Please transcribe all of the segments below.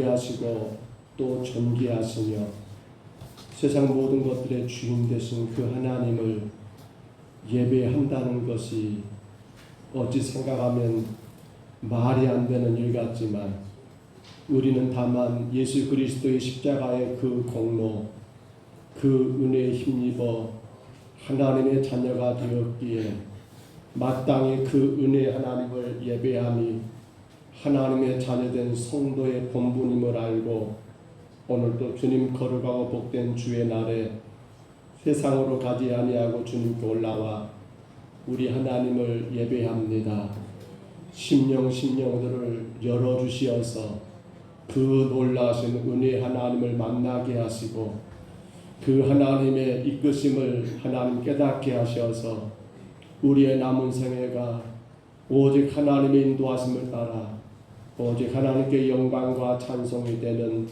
하시고 또 존귀하시며 세상 모든 것들의 주인 되신 그 하나님을 예배한다는 것이 어찌 생각하면 말이 안 되는 일 같지만 우리는 다만 예수 그리스도의 십자가의 그 공로, 그 은혜에 힘입어 하나님의 자녀가 되었기에 마땅히 그 은혜 하나님을 예배함이 하나님의 자녀된 성도의 본분임을 알고 오늘도 주님 거룩하고 복된 주의 날에 세상으로 가지 아니하고 주님께 올라와 우리 하나님을 예배합니다. 심령들을 열어주시어서 그 놀라신 은혜 하나님을 만나게 하시고 그 하나님의 이끄심을 하나님 깨닫게 하셔서 우리의 남은 생애가 오직 하나님의 인도하심을 따라 오직 하나님께 영광과 찬송이 되는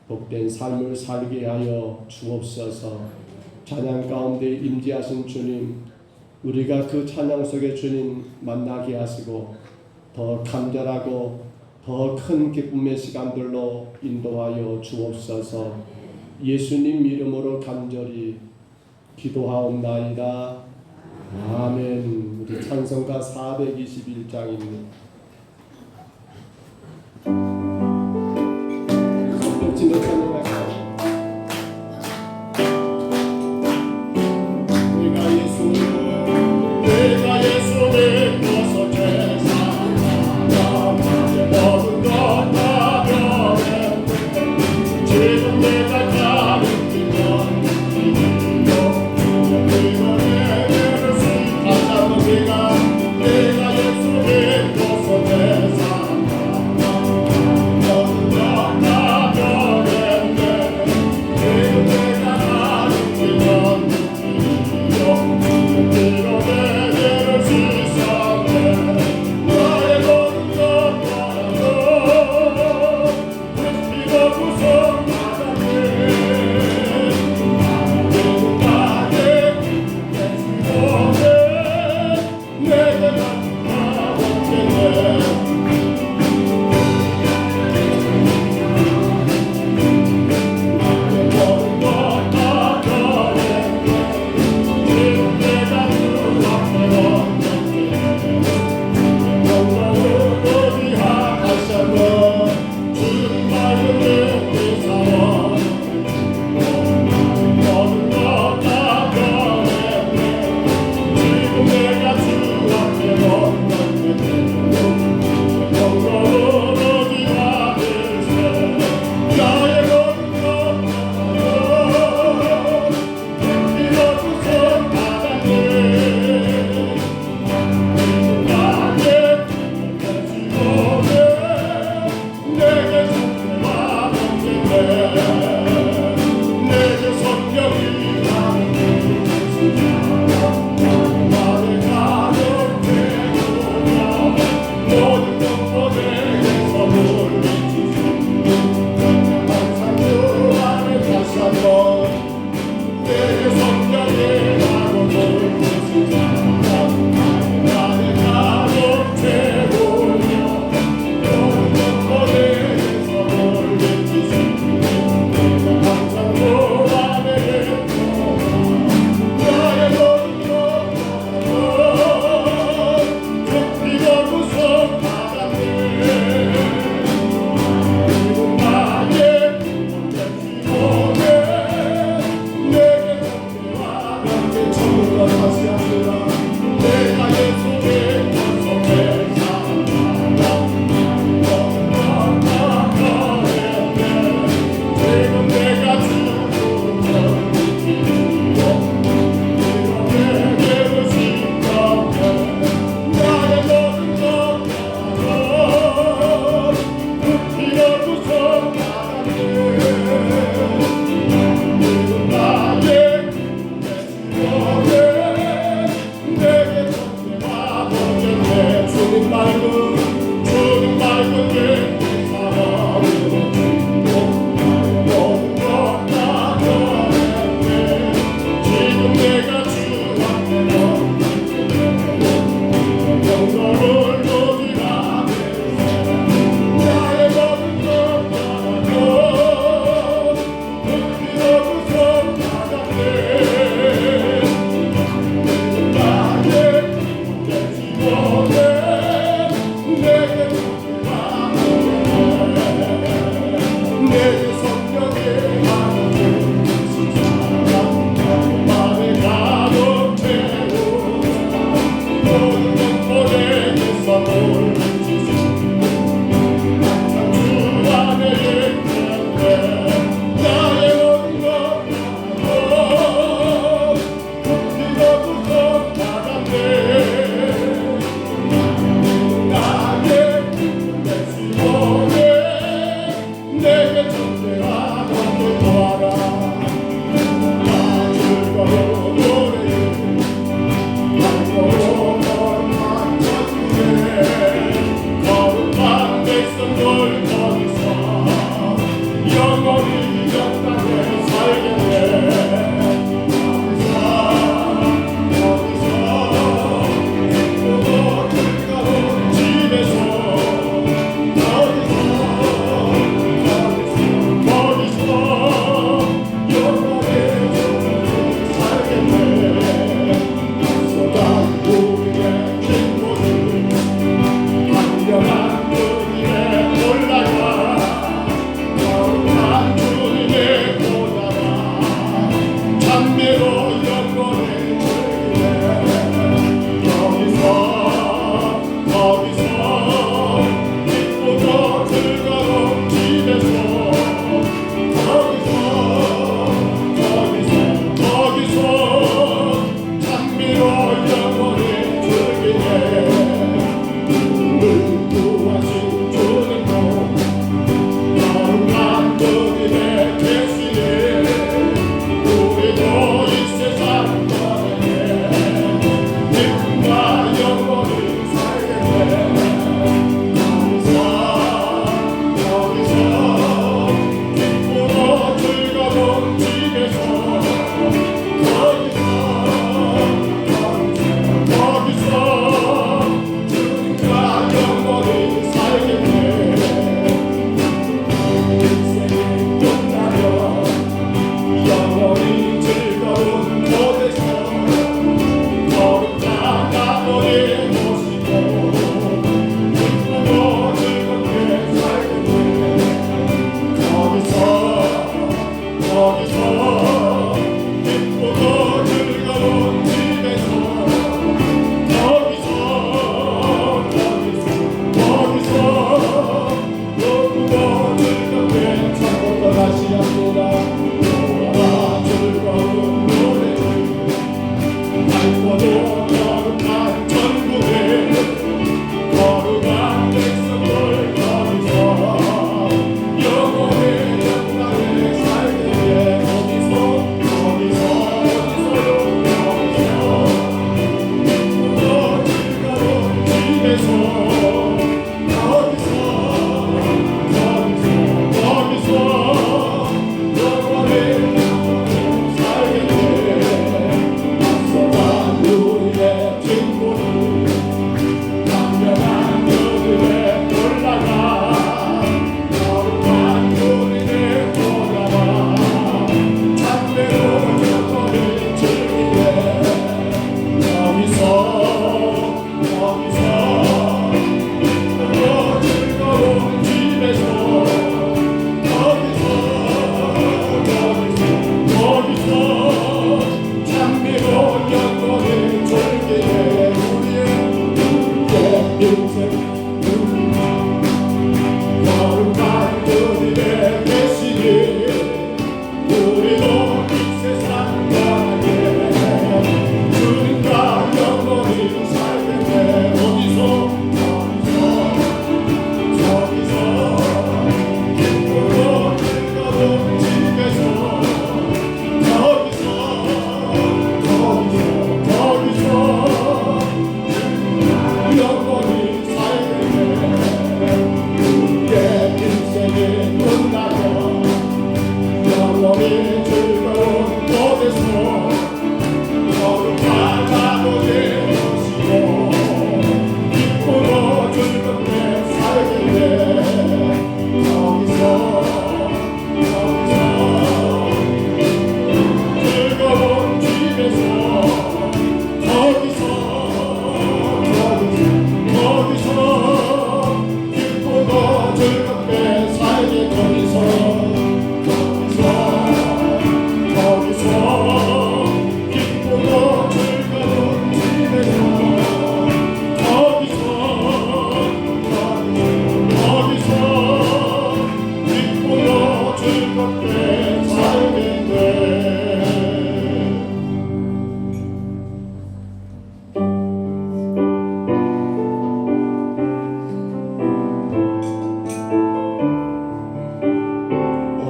복된 삶을 살게 하여 주옵소서. 찬양 가운데 임재하신 주님, 우리가 그 찬양 속에 주님 만나게 하시고 더 간절하고 더 큰 기쁨의 시간들로 인도하여 주옵소서. 예수님 이름으로 간절히 기도하옵나이다. 아멘. 우리 찬송가 421장입니다. 내가 내게 존재하고 도와라. 나 즐거운 노래를 달고 거룩한 천국에 거룩한 백성들 거기서 영원히 영원히 살겠네.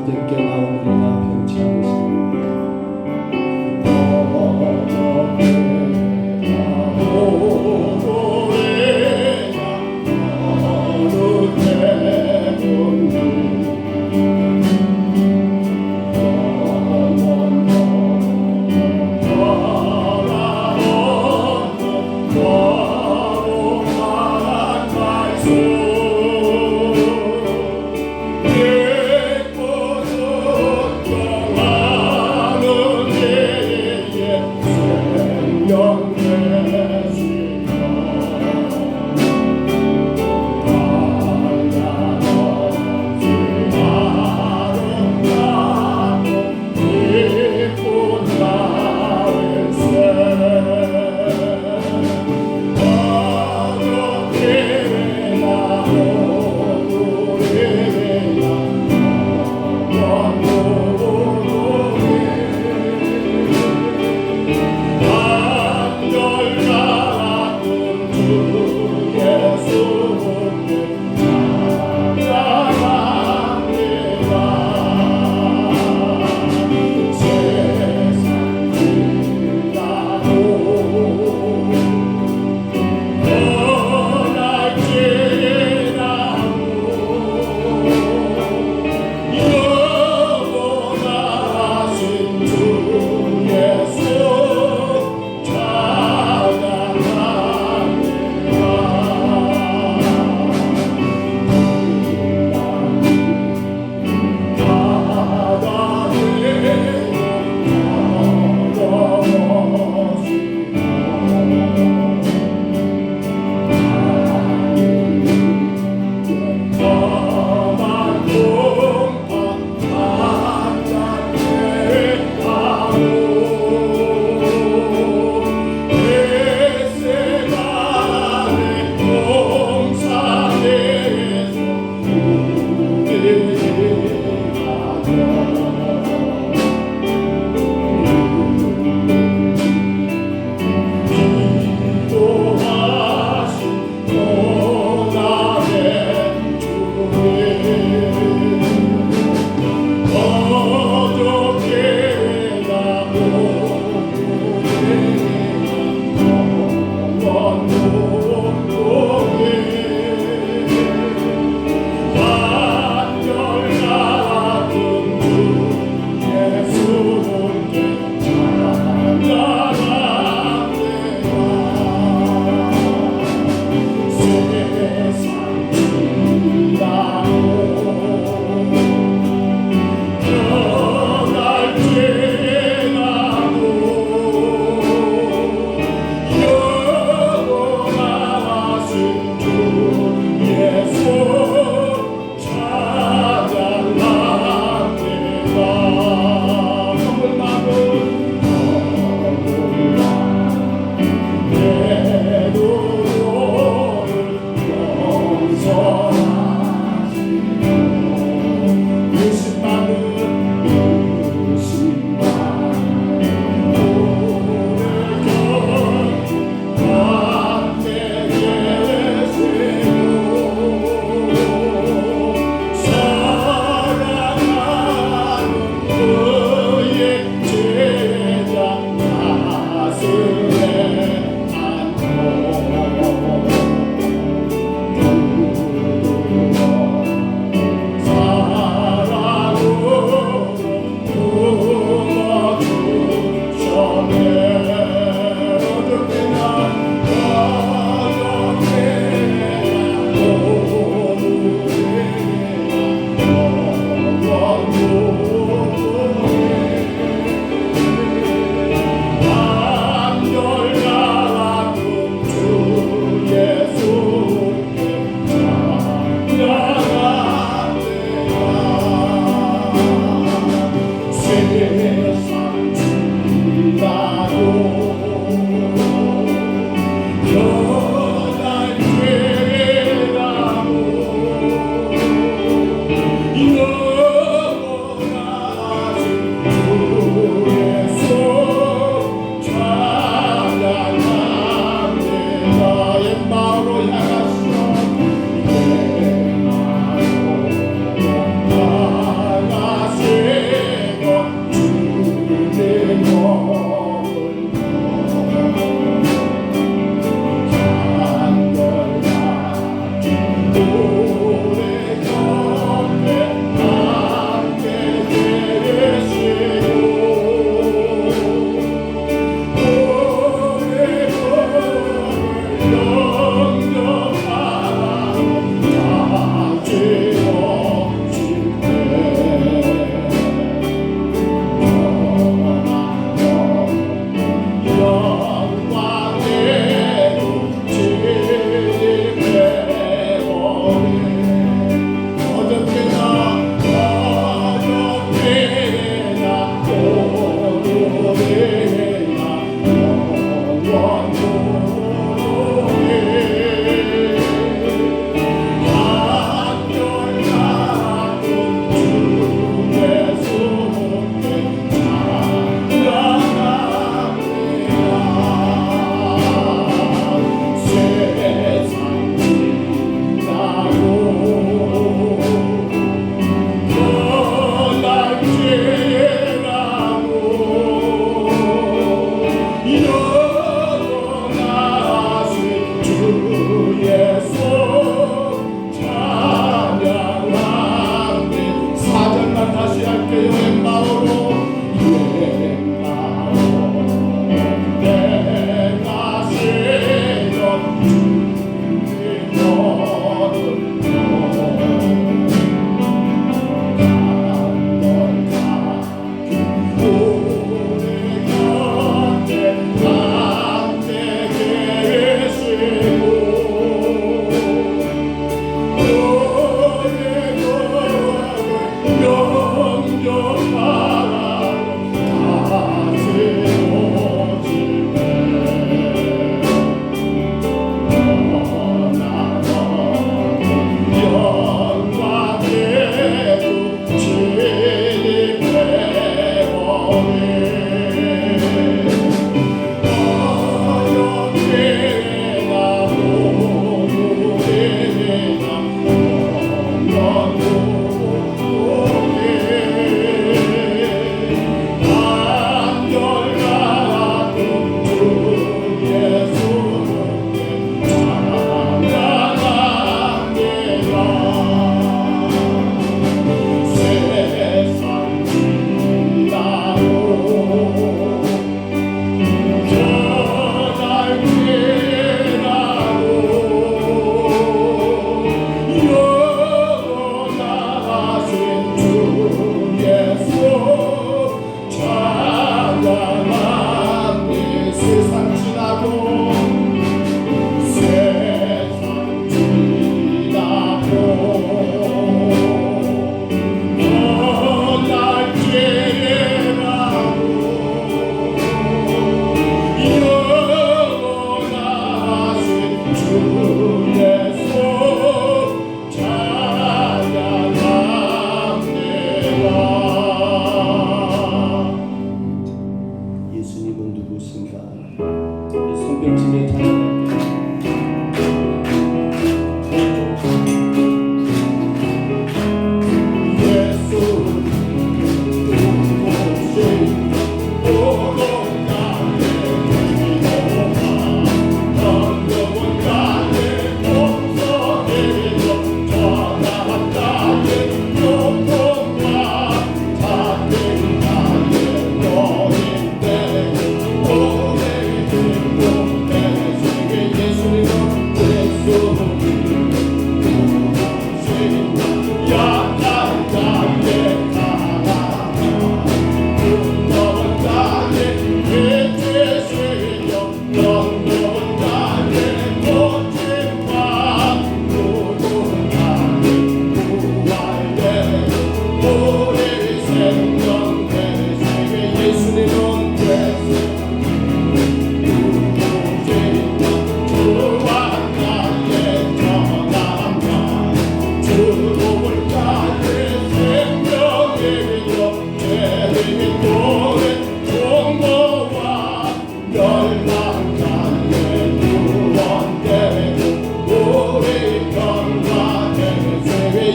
주님께 나옵니다. 편지하겠습니다. 내 것을 우리 생명 대신에 예수님은 되세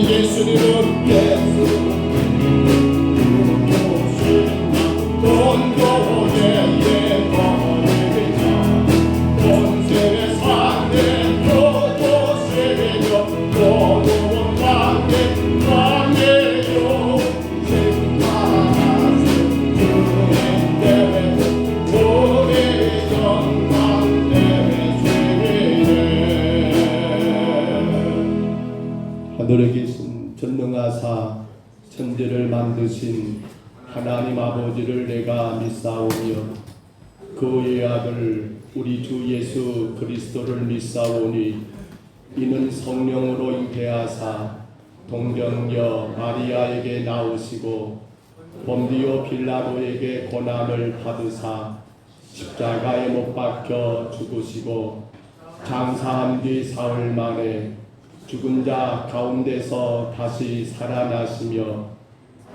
예수님은 예수 하늘에 계신 전능하사 천지를 만드신 하나님 아버지를 내가 믿사오며 그의 아들 우리 주 예수 그리스도를 믿사오니 이는 성령으로 잉태하사 동정녀 마리아에게 나오시고 본디오 빌라도에게 고난을 받으사 십자가에 못 박혀 죽으시고 장사한 뒤 사흘 만에 죽은 자 가운데서 다시 살아나시며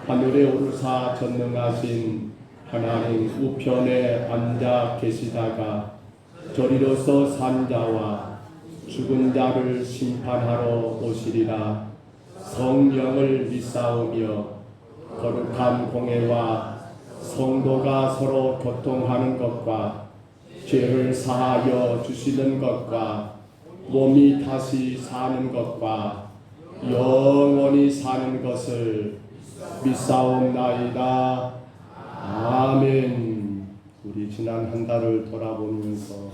하늘에 오르사 전능하신 하나님 우편에 앉아 계시다가 저리로서 산 자와 죽은 자를 심판하러 오시리라. 성령을 믿사오며 거룩한 공회와 성도가 서로 교통하는 것과 죄를 사하여 주시는 것과 몸이 다시 사는 것과 영원히 사는 것을 믿사옵나이다. 아멘. 우리 지난 한 달을 돌아보면서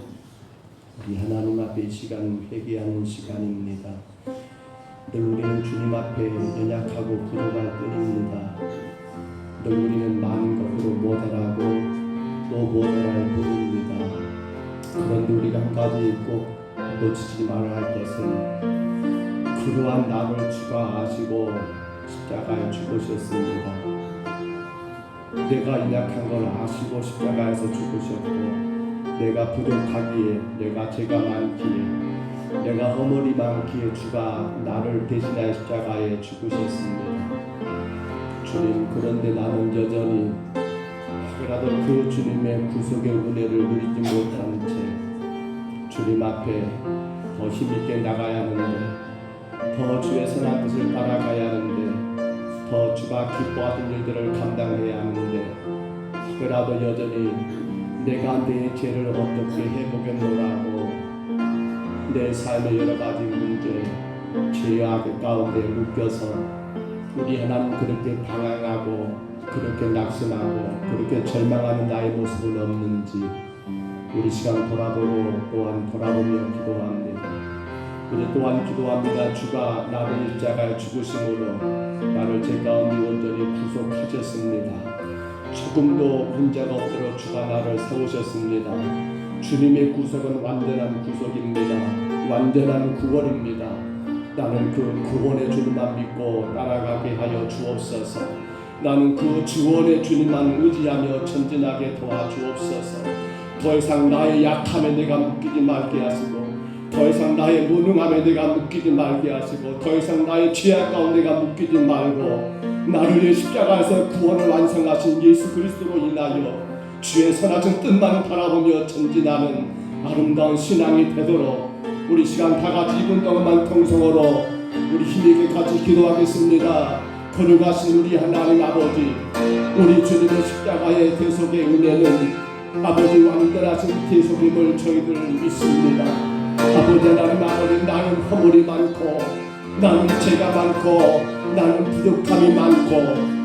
우리 하나님 앞에 이 시간 회개하는 시간입니다. 늘 우리는 주님 앞에 연약하고 부족할 뿐입니다. 늘 우리는 많은 것으로 모자라고 또 모자랄 뿐입니다. 그런데 우리가 한 가지 꼭 놓치지 말아야 할 것은 그러한 나를 주가 아시고 십자가에 죽으셨습니다. 내가 연약한 걸 아시고 십자가에서 죽으셨고 내가 부족하기에 내가 죄가 많기에 내가 허물이 많기에 주가 나를 대신하여 십자가에 죽으셨습니다. 주님, 그런데 나는 여전히 혹여라도 그 주님의 구속의 은혜를 누리지 못한 채 주님 앞에 더 힘있게 나가야 하는데 더 주의 선한 뜻을 따라가야 하는데 더 주가 기뻐하는 일들을 감당해야 하는데 혹여라도 여전히 내가 내 죄를 어떻게 해보겠노라고 내 삶의 여러 가지 문제 죄악 가운데 묶여서 우리 하나님 그렇게 방황하고 그렇게 낙심하고 그렇게 절망하는 나의 모습은 없는지 우리 시간 돌아보고 또한 돌아보며 기도합니다. 우리 또한 기도합니다. 주가 나를 십자가에 죽으심으로 나를 제 가운데 온전히 구속하셨습니다. 조금도 문제가 없도록 주가 나를 세우셨습니다. 주님의 구속은 완전한 구속입니다. 완전한 구원입니다. 나는 그 구원의 주님만 믿고 따라가게 하여 주옵소서. 나는 그 구원의 주님만 의지하며 전진하게 도와주옵소서. 더 이상 나의 약함에 내가 묶이지 말게 하시고 더 이상 나의 무능함에 내가 묶이지 말게 하시고 더 이상 나의 죄악 가운데 내가 묶이지 말고 나를 위해 십자가에서 구원을 완성하신 예수 그리스도로 인하여 주의 선하신 뜻만 바라보며 전진하는 아름다운 신앙이 되도록 우리 시간 다 같이 2분 동안만 통성으로 우리 힘있게 같이 기도하겠습니다. 거룩하신 우리 하나님 아버지, 우리 주님의 십자가의 대속의 은혜는 아버지 완전하신 대속임을 저희들 믿습니다. 아버지 하나님, 아버지 나는 허물이 많고 나는 죄가 많고 나는 부족함이 많고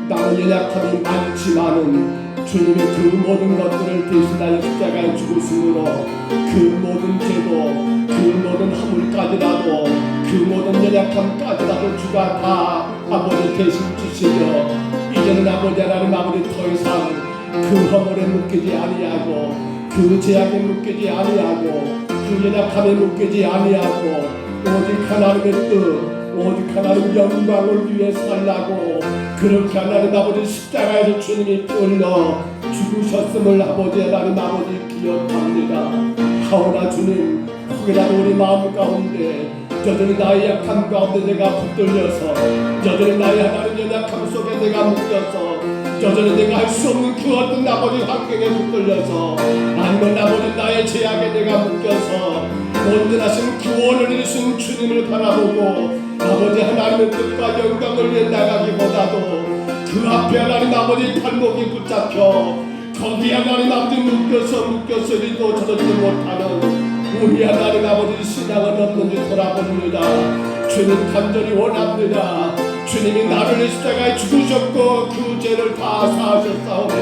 나는 연약함이 많지만은 주님의 그 모든 것들을 대신하여 십자가에 죽으심으로 그 모든 죄도 그 모든 허물까지라도 그 모든 연약함까지라도 주가 다 아버지 대신 주시며 이제는 아버지 하나님 아버지 더 이상 그 허물에 묶이지 아니하고 그 죄악에 묶이지 아니하고 그 연약함에 묶이지 아니하고 오직 하나님의 뜻 오직 하나님 영광을 위해 살라고 그렇게 하나님 아버지 십자가에서 주님이 뚫려 죽으셨음을 아버지 하나님 아버지 기억합니다. 하오나 주님, 혹이라도 우리 마음 가운데 여전히 나의 약함 가운데 내가 붙들려서, 여전히 나의 하나님 연약함 속에 내가 묶여서, 여전히 내가 할 수 없는 그 어떤 아버지 환경에 붙들려서, 아니면 아버지 나의 제약에 내가 묶여서 온전하신 구원을 이루신 주님을 바라보고 아버지 하나님의 뜻과 영광을 위해 나가기보다도 그 앞에 하나님 아버지 발목이 붙잡혀 거기 하나님 아버지 묶여서 이리도 저러지 못하는 우리 하나님 아버지 신앙은 없는지 돌아봅니다. 주님 간절히 원합니다. 주님이 나를 십자가에 죽으셨고 그 죄를 다 사하셨사오니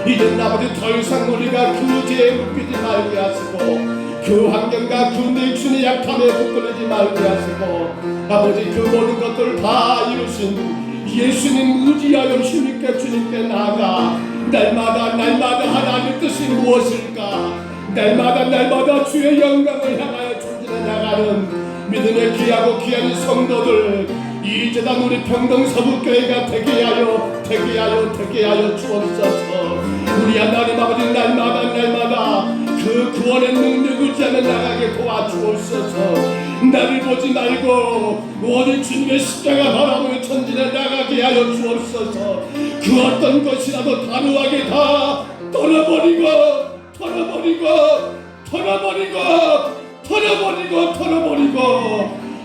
이제 아버지 더 이상 우리가 그 죄에 묶이지 말게 하시고 그 환경과 그 내 주님의 약함에 붙들리지 말게 하시고 아버지 그 모든 것들을 다 이루신 예수님 의지하여 주님께 나아가 날마다 하나님의 뜻이 무엇일까, 날마다 주의 영광을 향하여 전진해 나가는 믿음의 귀하고 귀한 성도들, 이 재단 우리 평동서북교회가 되게 하여 주옵소서. 우리 하나님 아버지 날마다 그 구원의 능력을 지하며 나가게 도와주옵소서. 나를 보지 말고 오직 주님의 십자가 바라보며 전진해 나가게 하여 주옵소서. 그 어떤 것이라도 단호하게 다 털어버리고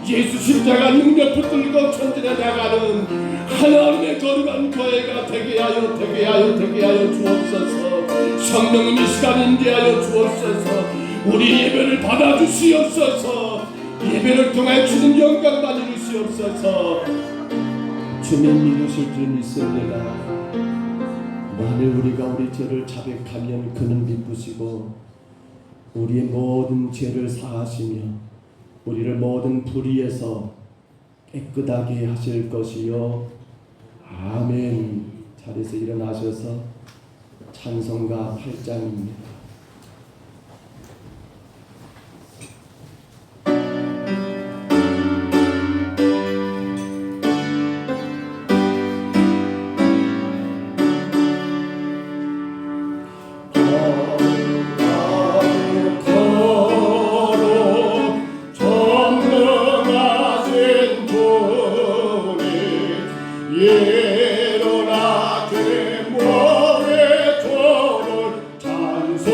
예수 십자가 능력 붙들고 전진해 나가는 하나님의 거룩한 교회가 되게 하여 주옵소서. 성령님 이 시간 임재하여 주옵소서. 우리 예배를 받아주시옵소서. 예배를 통해 주님 영광 받으시옵소서. 주님 이루실 줄 믿습니다. 만일 우리가 우리 죄를 자백하면 그는 기쁘시고 우리의 모든 죄를 사하시며 우리를 모든 불의에서 깨끗하게 하실 것이요. 아멘. 자리에서 일어나셔서 찬송가 8장입니다. 예로나 그 모래 조를 찬송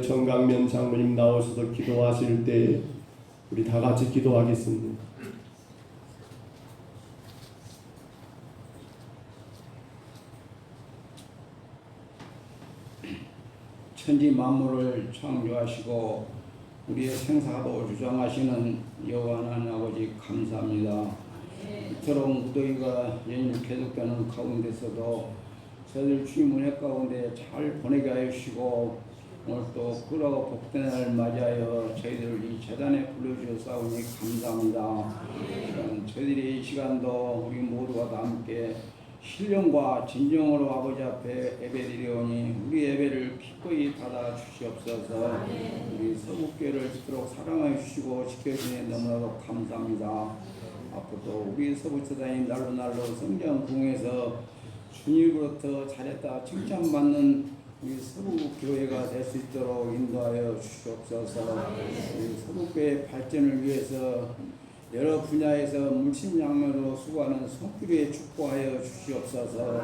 정강면 장로님 나오셔서 기도하실 때 우리 다 같이 기도하겠습니다. 천지 만물을 창조하시고 우리의 생사도 주장하시는 여호와 하나님 아버지 감사합니다. 이토록 무더위가 연일 계속되는 가운데서도 저희들 주님 은혜 가운데 잘 보내게 하여 주시고 오늘 또 꿀하고 복된 날 맞이하여 저희들 이 재단에 불러주셨사오니 감사합니다. 저희들이 이 시간도 우리 모두가 다 함께 신령과 진정으로 아버지 앞에 예배드리오니 우리 예배를 기꺼이 받아 주시옵소서. 우리 서북교회를 그토록 사랑하여 주시고 지켜주시니 너무나도 감사합니다. 앞으로도 우리 서북재단이 날로 성장궁에서 주님으로부터 잘했다 칭찬받는 우리 서북교회가 될 수 있도록 인도하여 주시옵소서. 우리 서북교회 발전을 위해서 여러 분야에서 물심양면으로 수고하는 손길에 축복하여 주시옵소서.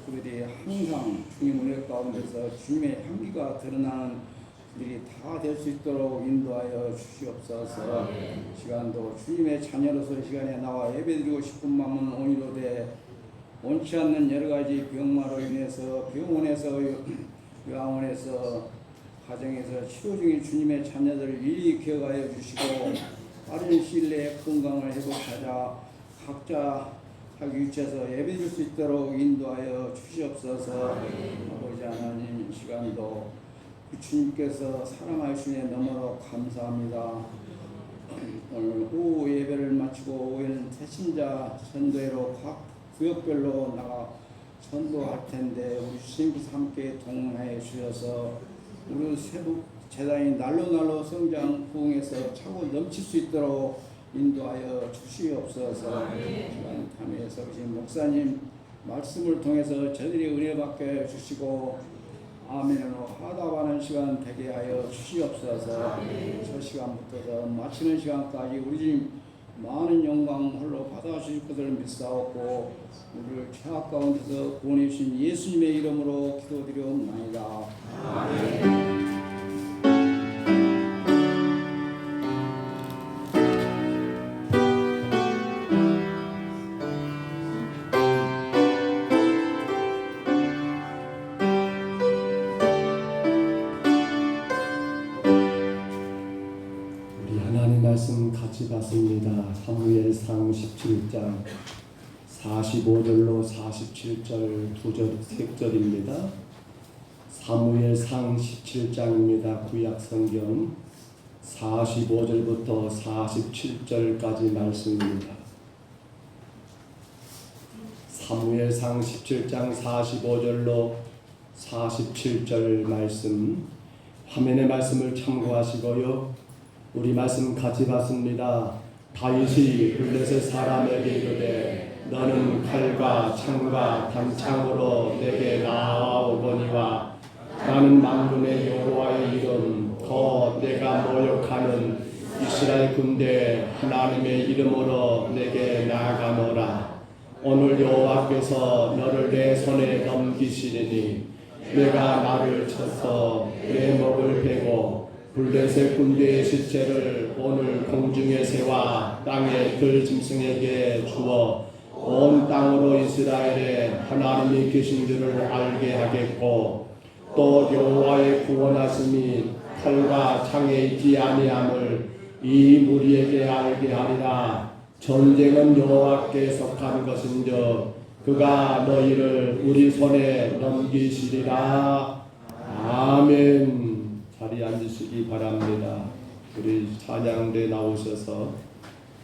그들이 항상 주님 은혜 가운데서 주님의 향기가 드러나는 그들이 다 될 수 있도록 인도하여 주시옵소서. 시간도 주님의 자녀로서 시간에 나와 예배드리고 싶은 마음은 온유로되 원치 않는 여러 가지 병마로 인해서 병원에서 요양원에서 가정에서 치료 중인 주님의 자녀들을 일일이 기억하여 주시고 빠른 시일 내에 건강을 회복하자 각자 자기 위치에서 예배드릴 수 있도록 인도하여 주시옵소서. 아버지 하나님 이 시간도 주님께서 사랑하시니 너무나 감사합니다. 오늘 오후 예배를 마치고 오후에는 새신자 전도회로 각 구역별로 나가 전도할 텐데 우리 주님께서 함께 동행하여 주셔서 우리 세북 재단이 날로 성장 부흥해서 차고 넘칠 수 있도록 인도하여 주시옵소서. 시간 참여해 서신 목사님 말씀을 통해서 저희들이 은혜 받게 주시고 아멘으로 하답하는 시간 되게 하여 주시옵소서. 저 시간부터 마치는 시간까지 우리 주님 많은 영광 홀로 받아주실 것을 믿사옵고 우리를 죄악 가운데서 구원해 주신 예수님의 이름으로 기도드리옵나이다. 아멘. 말씀 같이 봤습니다. 사무엘상 17장 45절로 47절 3절입니다. 사무엘상 17장입니다. 구약성경 45절부터 47절까지 말씀입니다. 사무엘상 17장 45절로 47절 말씀 화면의 말씀을 참고하시고요. 우리 말씀 같이 봤습니다. 다윗이 블레셋 사람에게 이르되 너는 칼과 창과 단창으로 내게 나아오거니와 나는 만군의 여호와의 이름 더 내가 모욕하는 이스라엘 군대 하나님의 이름으로 내게 나아가노라. 오늘 여호와께서 너를 내 손에 넘기시리니 내가 나를 쳐서 내 목을 베고 블레셋 군대의 시체를 오늘 공중의 새와 땅의 들짐승에게 주어 온 땅으로 이스라엘에 하나님이 계신 줄을 알게 하겠고 또 여호와의 구원하심이 칼과 창에 있지 아니함을 이 무리에게 알게 하리라. 전쟁은 여호와께 속한 것인즉 그가 너희를 우리 손에 넘기시리라. 아멘. 자리에 앉으시기 바랍니다. 우리 찬양대 나오셔서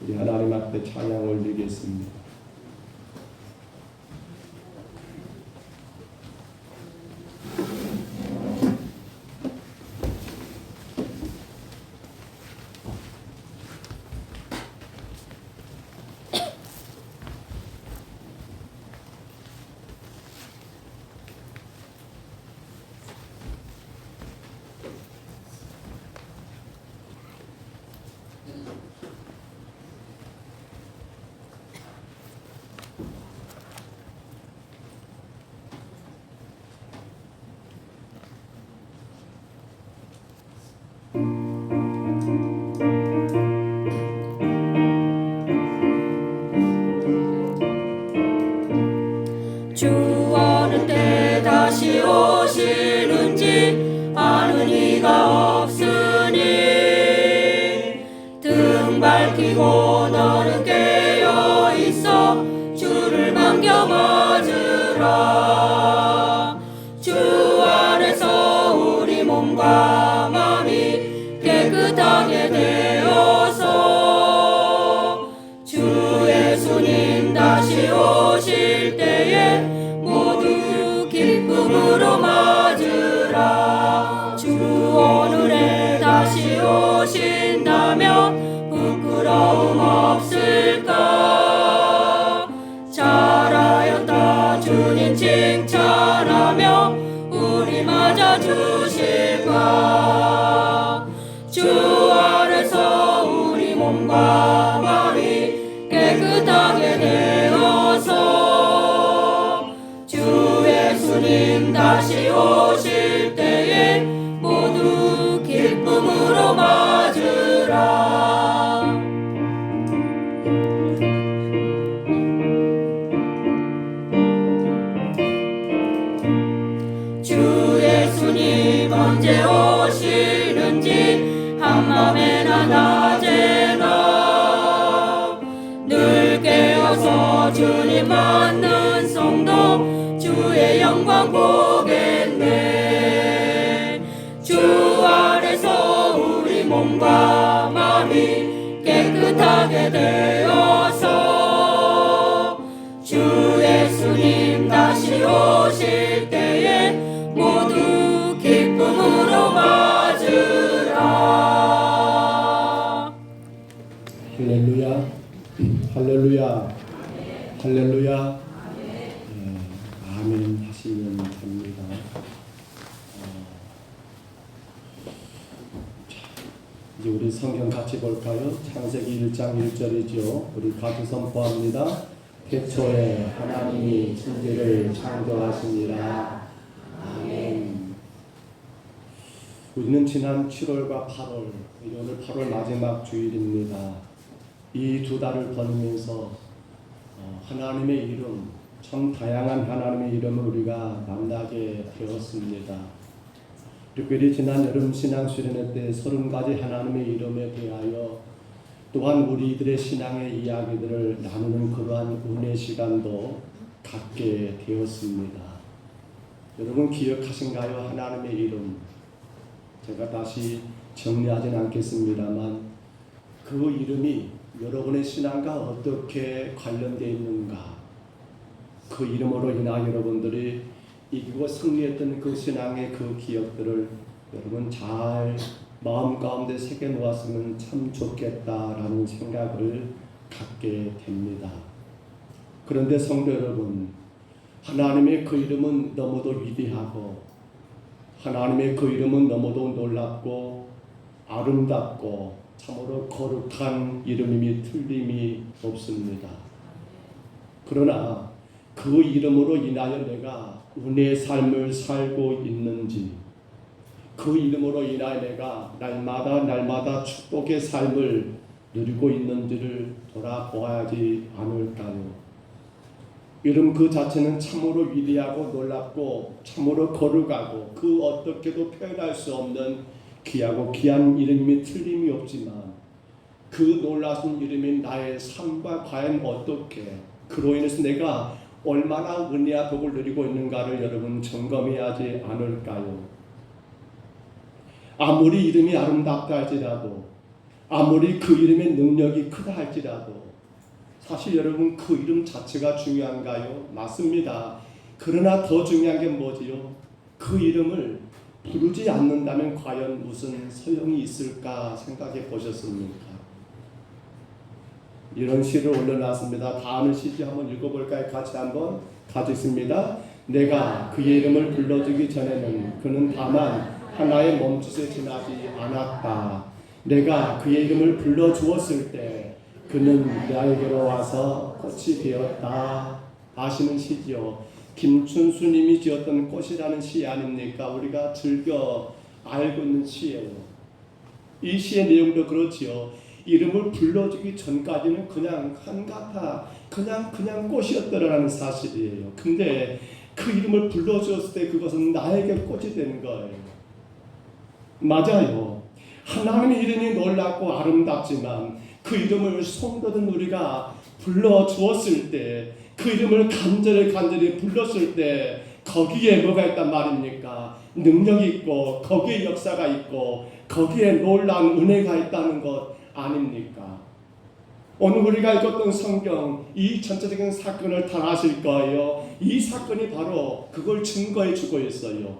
우리 하나님 앞에 찬양을 드리겠습니다. 다시 오시는지 아는 이가 없으니 등 밝히고 너는 깨어 있어 주를 반겨 맞으라. 주 안에서 우리 몸과 마음이 깨끗하게 되어서 주 예수님 다시 오실 때에 모두 기쁨으로 맞으라. 주 오늘에 다시 오신다면 부끄러움 없을까. 잘하였다 주님 칭찬하며 우리 맞아주실까. 주 안에서 우리 몸과 마음이 깨끗하게 되어서 주 예수님 다시 오실 때에 모두 기쁨으로 맞으라. 주 예수님 언제 오시는지 한밤에나 낮에나 늘 깨어서 주님 맞는 성도 주의 영광 보겠네. 주 안에서 우리 몸과 마음이 깨끗하게 되어서 주 예수님 다시 오실 때에 모두 기쁨으로 맞으라. 할렐루야, 할렐루야, 할렐루야. 아멘 하시면 됩니다. 이제 우리 성경 같이 볼까요? 창세기 1장 1절이죠. 우리 같이 선포합니다. 태초에 하나님이 천지를 창조하시니라. 아멘. 우리는 지난 7월과 8월, 오늘 8월 마지막 주일입니다. 이 두 달을 보내면서 하나님의 이름, 참 다양한 하나님의 이름을 우리가 만나게 되었습니다. 특별히 지난 여름 신앙수련회 때 30가지 하나님의 이름에 대하여 또한 우리들의 신앙의 이야기들을 나누는 그러한 은혜 시간도 갖게 되었습니다. 여러분 기억하신가요? 하나님의 이름. 제가 다시 정리하진 않겠습니다만 그 이름이 여러분의 신앙과 어떻게 관련되어 있는가, 그 이름으로 인하 여러분들이 이기고 승리했던 그 신앙의 그 기억들을 여러분 잘 마음 가운데 새겨 놓았으면 참 좋겠다라는 생각을 갖게 됩니다. 그런데 성도 여러분, 하나님의 그 이름은 너무도 위대하고 하나님의 그 이름은 너무도 놀랍고 아름답고 참으로 거룩한 이름임이 틀림이 없습니다. 그러나 그 이름으로 인하여 내가 은혜의 삶을 살고 있는지, 그 이름으로 인하여 내가 날마다 축복의 삶을 누리고 있는지를 돌아보아야지 않을까요? 이름 그 자체는 참으로 위대하고 놀랍고 참으로 거룩하고 그 어떻게도 표현할 수 없는 귀하고 귀한 이름이 틀림이 없지만 그 놀라운 이름인 나의 삶과 과연 어떻게, 그로 인해서 내가 얼마나 은혜와 복을 누리고 있는가를 여러분 점검해야지 않을까요? 아무리 이름이 아름답다 할지라도, 아무리 그 이름의 능력이 크다 할지라도 사실 여러분 그 이름 자체가 중요한가요? 맞습니다. 그러나 더 중요한 게 뭐지요? 그 이름을 부르지 않는다면 과연 무슨 소용이 있을까 생각해 보셨습니까? 이런 시를 올려놨습니다. 다 아는 시지 한번 읽어볼까요? 같이 한번 가지습니다. 내가 그의 이름을 불러주기 전에는 그는 다만 하나의 몸짓에 지나지 않았다. 내가 그의 이름을 불러주었을 때 그는 나에게로 와서 꽃이 되었다. 아시는 시지요. 김춘수님이 지었던 꽃이라는 시 아닙니까? 우리가 즐겨 알고 있는 시예요. 이 시의 내용도 그렇지요. 이름을 불러주기 전까지는 그냥 한가타 그냥 꽃이었더라는 사실이에요. 근데 그 이름을 불러주었을 때 그것은 나에게 꽃이 되는 거예요. 맞아요. 하나님의 이름이 놀랍고 아름답지만 그 이름을 성도된 우리가 불러주었을 때, 그 이름을 간절히 불렀을 때 거기에 뭐가 있단 말입니까? 능력이 있고 거기에 역사가 있고 거기에 놀라운 은혜가 있다는 것 아닙니까? 오늘 우리가 읽었던 성경, 이 전체적인 사건을 다 아실 거예요. 이 사건이 바로 그걸 증거해 주고 있어요.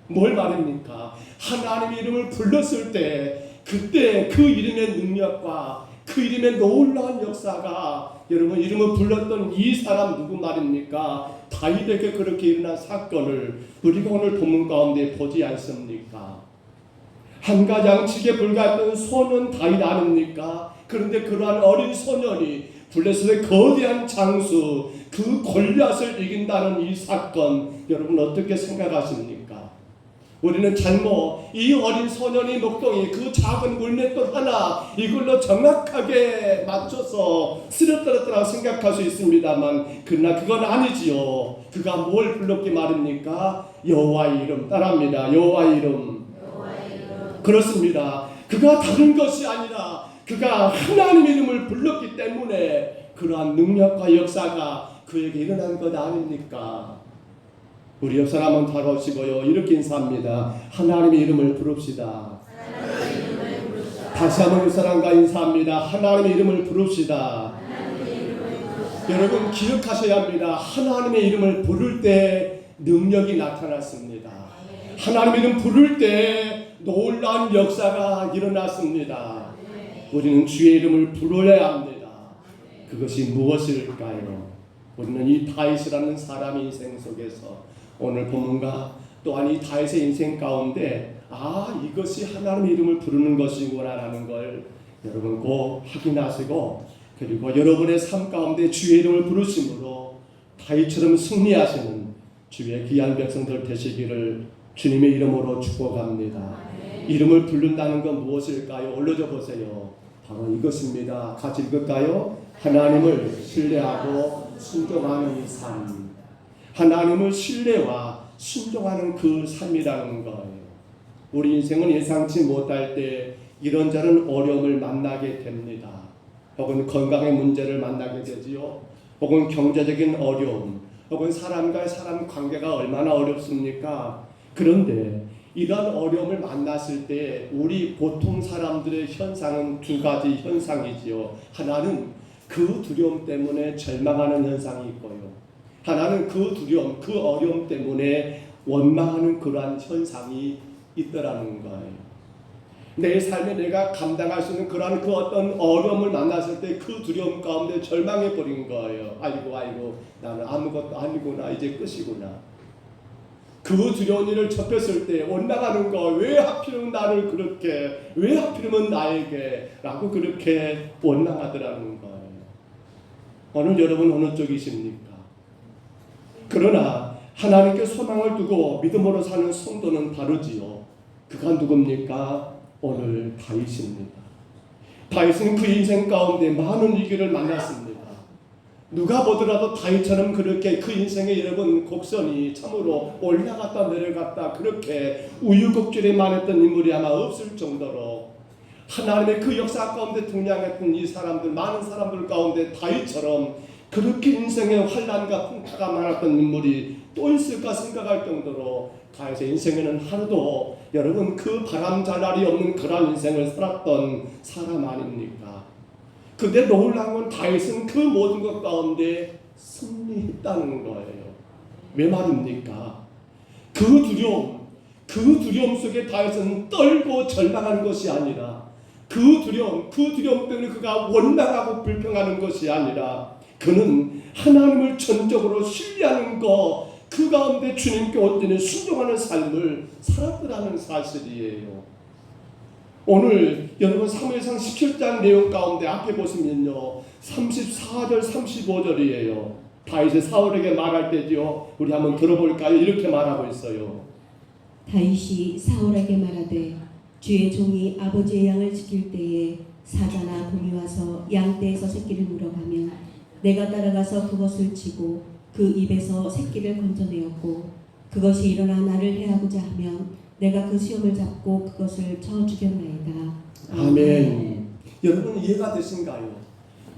뭘 말입니까? 하나님의 이름을 불렀을 때 그때 그 이름의 능력과 그 이름의 놀라운 역사가, 여러분 이름을 불렀던 이 사람 누구 말입니까? 다윗에게 그렇게 일어난 사건을 우리가 오늘 본문 가운데 보지 않습니까? 한가 양측에 불과했던 소년 다윗 아닙니까? 그런데 그러한 어린 소년이 블레셋의 거대한 장수 그 골리앗을 이긴다는 이 사건, 여러분 어떻게 생각하십니까? 우리는 잘못 이 어린 소년이 목동이 그 작은 물맷돌 하나 이걸로 정확하게 맞춰서 쓰러뜨렸다고 생각할 수 있습니다만, 그러나 그건 아니지요. 그가 뭘 불렀기 말입니까? 여호와의 이름. 따라합니다. 여호와의 이름. 그렇습니다. 그가 다른 것이 아니라 그가 하나님의 이름을 불렀기 때문에 그러한 능력과 역사가 그에게 일어난 것 아닙니까? 우리 옆 사람 한번 다가오시고요, 이렇게 인사합니다. 하나님의 이름을 부릅시다. 다시 한번 옆 사람과 인사합니다. 하나님의 이름을 부릅시다. 여러분 기억하셔야 합니다. 하나님의 이름을 부를 때 능력이 나타났습니다. 하나님의 이름 부를 때 놀라운 역사가 일어났습니다. 우리는 주의 이름을 불러야 합니다. 그것이 무엇일까요? 우리는 이 다윗이라는 사람의 인생 속에서 오늘 본문과 또한 이 다윗의 인생 가운데 이것이 하나님의 이름을 부르는 것이구나 라는 걸 여러분 꼭 확인하시고, 그리고 여러분의 삶 가운데 주의 이름을 부르심으로 다윗처럼 승리하시는 주의 귀한 백성들 되시기를 주님의 이름으로 축복합니다. 이름을 부른다는 건 무엇일까요? 올려줘 보세요. 바로 이것입니다. 같이 읽을까요? 하나님을 신뢰하고 순종하는 삶. 하나님을 신뢰와 순종하는 그 삶이라는 거예요. 우리 인생은 예상치 못할 때 이런저런 어려움을 만나게 됩니다. 혹은 건강의 문제를 만나게 되지요. 혹은 경제적인 어려움, 혹은 사람과의 사람 관계가 얼마나 어렵습니까? 그런데 이런 어려움을 만났을 때 우리 보통 사람들의 현상은 두 가지 현상이지요. 하나는 그 두려움 때문에 절망하는 현상이 있고요. 하나는 그 두려움, 그 어려움 때문에 원망하는 그러한 현상이 있더라는 거예요. 내 삶에 내가 감당할 수 있는 그러한 그 어떤 어려움을 만났을 때 그 두려움 가운데 절망해 버린 거예요. 아이고 나는 아무것도 아니구나, 이제 끝이구나. 그 두려운 일을 접했을 때 원망하는 거, 왜 하필이면 나를 그렇게, 왜 하필이면 나에게 라고 그렇게 원망하더라는 거예요. 오늘 여러분 어느 쪽이십니까? 그러나 하나님께 소망을 두고 믿음으로 사는 성도는 다르지요. 그가 누굽니까? 오늘 다윗입니다. 다윗은 그 인생 가운데 많은 위기를 만났습니다. 누가 보더라도 다윗처럼 그렇게 그 인생에 여러분 곡선이 참으로 올라갔다 내려갔다 그렇게 우유곡절이 많았던 인물이 아마 없을 정도로 하나님의 그 역사 가운데 등장했던 이 사람들, 많은 사람들 가운데 다윗처럼 그렇게 인생의 환난과 풍파가 많았던 인물이 또 있을까 생각할 정도로 다윗의 인생에는 하루도 여러분 그 바람자랄이 없는 그런 인생을 살았던 사람 아닙니까? 근데 놀라운 건 다윗은 그 모든 것 가운데 승리했다는 거예요. 왜 말입니까? 그 두려움 속에 다윗은 떨고 절망하는 것이 아니라 그 두려움 때문에 그가 원망하고 불평하는 것이 아니라 그는 하나님을 전적으로 신뢰하는 것, 그 가운데 주님께 온전히 순종하는 삶을 살았더라는 사실이에요. 오늘 여러분 사무엘상 17장 내용 가운데 앞에 보시면요 34절 35절이에요. 다윗이 사울에게 말할 때죠. 우리 한번 들어볼까요? 이렇게 말하고 있어요. 다윗이 사울에게 말하되 주의 종이 아버지의 양을 지킬 때에 사자나 곰이 와서 양떼에서 새끼를 물어가면 내가 따라가서 그것을 치고 그 입에서 새끼를 건져내었고 그것이 일어나 나를 해하고자 하면 내가 그 시험을 잡고 그것을 쳐 죽였나이다. 아멘. 여러분 이해가 되신가요?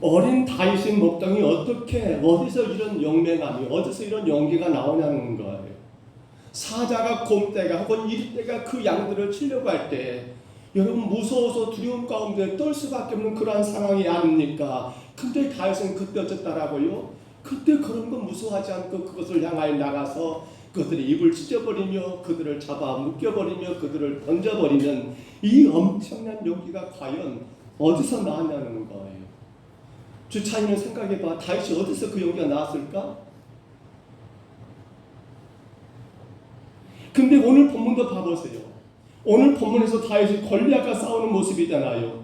어린 다윗의 목동이 어디서 이런 용맹함이, 어디서 이런 용기가 나오냐는 거예요. 사자가 곰떼가 혹은 이리떼가 그 양들을 치려고 할 때 여러분 무서워서 두려움 가운데 떨 수밖에 없는 그러한 상황이 아닙니까? 근데 다윗은 그때 어쨌다라고요? 그때 그런 거 무서워하지 않고 그것을 향하여 나가서 그들의 입을 찢어버리며 그들을 잡아 묶여버리며 그들을 던져버리는 이 엄청난 용기가 과연 어디서 나왔냐는 거예요. 주차이는 생각해봐. 다윗이 어디서 그 용기가 나왔을까? 근데 오늘 본문도 봐보세요. 오늘 본문에서 다윗이 골리앗과 싸우는 모습이잖아요.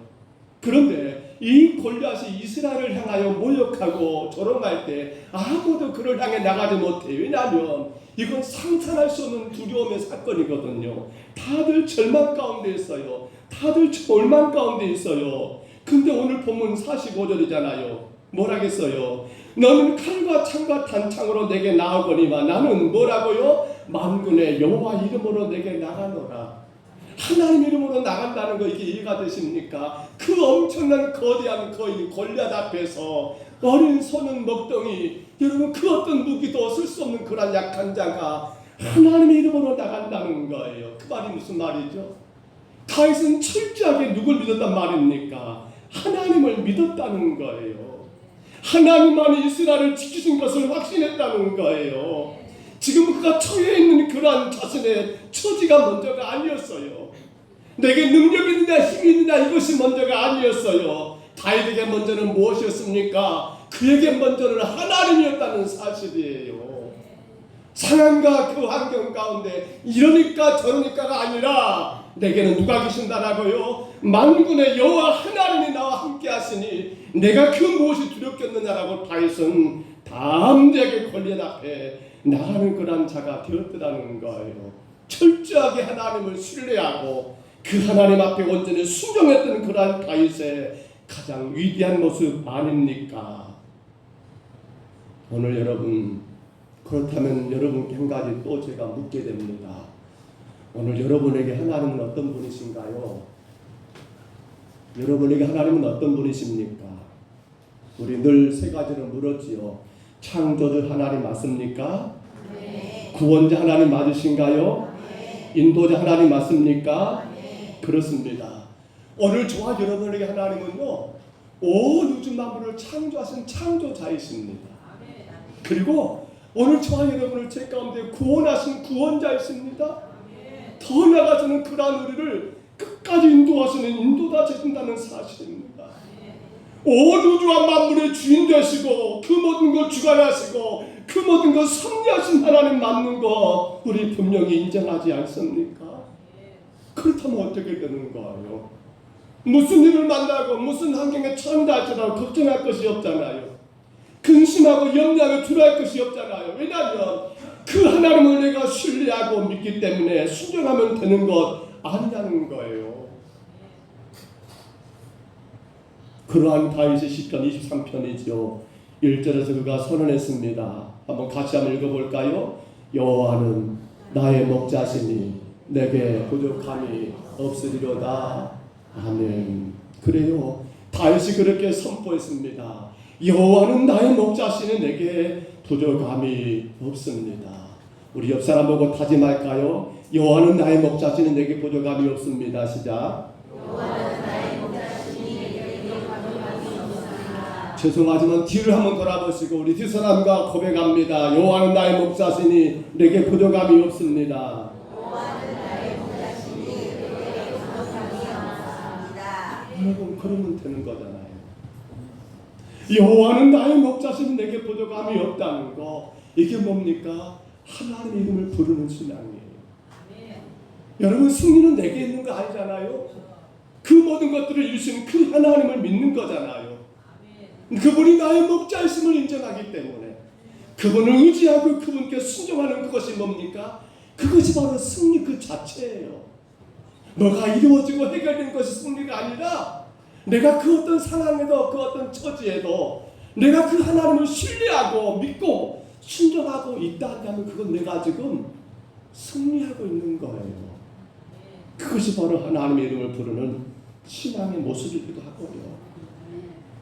그런데 이 골리앗이 이스라엘을 향하여 모욕하고 조롱할 때 아무도 그를 향해 나가지 못해. 왜냐하면 이건 상상할 수 없는 두려움의 사건이거든요. 다들 절망 가운데 있어요. 다들 절망 가운데 있어요. 근데 오늘 본문 45절이잖아요. 뭐라겠어요? 너는 칼과 창과 단창으로 내게 나오거니와 나는 뭐라고요? 만군의 여호와 이름으로 내게 나가노라. 하나님 이름으로 나간다는 거 이게 이해가 되십니까? 그 엄청난 거대한 거인 골리앗 앞에서 어린 소는 먹덩이, 여러분 그 어떤 무기도 쓸 수 없는 그런 약한 자가 하나님의 이름으로 나간다는 거예요. 그 말이 무슨 말이죠? 다윗은 철저하게 누굴 믿었단 말입니까? 하나님을 믿었다는 거예요. 하나님만이 이스라엘을 지키신 것을 확신했다는 거예요. 지금 그가 처해 있는 그러한 자신의 처지가 먼저가 아니었어요. 내게 능력이 있느냐 힘이 있느냐 이것이 먼저가 아니었어요. 다윗에게 먼저는 무엇이었습니까? 그에게 먼저는 하나님이었다는 사실이에요. 상황과 그 환경 가운데 이러니까 저러니까가 아니라 내게는 누가 계신다라고요? 만군의 여호와 하나님이 나와 함께 하시니 내가 그 무엇이 두렵겠느냐라고 다윗은 담대하게 골리앗 앞에 나가는 그런 자가 되었더라는 거예요. 철저하게 하나님을 신뢰하고 그 하나님 앞에 온전히 순종했던 그러한 다윗의 가장 위대한 모습 아닙니까? 오늘 여러분 그렇다면 여러분께 한 가지 또 제가 묻게 됩니다. 오늘 여러분에게 하나님은 어떤 분이신가요? 여러분에게 하나님은 어떤 분이십니까? 우리 늘 세 가지를 물었지요. 창조주 하나님 맞습니까? 네. 구원자 하나님 맞으신가요? 네. 인도자 하나님 맞습니까? 네. 그렇습니다. 오늘 저와 여러분에게 하나님은요, 온 우주 만물을 창조하신 창조자이십니다. 그리고 오늘 저와 여러분을 제 가운데 구원하신 구원자이십니다. 더 나아가서는 그러한 우리를 끝까지 인도하시는 인도자 되신다는 사실입니다. 온 우주와 만물의 주인 되시고 그 모든 걸 주관하시고 그 모든 걸 섭리하신 하나님 맞는 거 우리 분명히 인정하지 않습니까? 그렇다면 어떻게 되는 거예요? 무슨 일을 만나고 무슨 환경에 처한다 할지라도 걱정할 것이 없잖아요. 근심하고 염려하고 두려워할 것이 없잖아요. 왜냐하면 그 하나님을 내가 신뢰하고 믿기 때문에 순종하면 되는 것 아니냐는 거예요. 그러한 다윗의 시편 23편이죠. 1절에서 그가 선언했습니다. 한번 같이 한번 읽어볼까요? 여호와는 나의 목자시니 내게 부족함이 없으리로다. 아멘. 그래요. 다윗이 그렇게 선포했습니다. 여호와는 나의 목자시니 내게 부족함이 없습니다. 우리 옆 사람 보고 다짐할까요? 여호와는 나의 목자시니 내게 부족함이 없습니다. 시작. 여호와는 나의 목자시니 내게 부족함이 없습니다. 죄송하지만 뒤를 한번 돌아보시고 우리 뒷사람과 고백합니다. 여호와는 나의 목자시니 내게 부족함이 없습니다. 여호와는 나의 목자시니 내게 부족함이 없습니다. 여러분 그러면 되는 거잖아요. 여호와는 나의 목자시니 내게 부족함이 없다는 거, 이게 뭡니까? 하나님의 이름을 부르는 신앙이에요. 여러분 승리는 내게 있는 거 아니잖아요. 그 모든 것들을 이루신 그 하나님을 믿는 거잖아요. 그분이 나의 목자이심을 인정하기 때문에 그분을 의지하고 그분께 순종하는 그것이 뭡니까? 그것이 바로 승리 그 자체예요. 뭐가 이루어지고 해결된 것이 승리가 아니라 내가 그 어떤 상황에도 그 어떤 처지에도 내가 그 하나님을 신뢰하고 믿고 순종하고 있다 한다면 그건 내가 지금 승리하고 있는 거예요. 그것이 바로 하나님의 이름을 부르는 신앙의 모습이기도 하고요.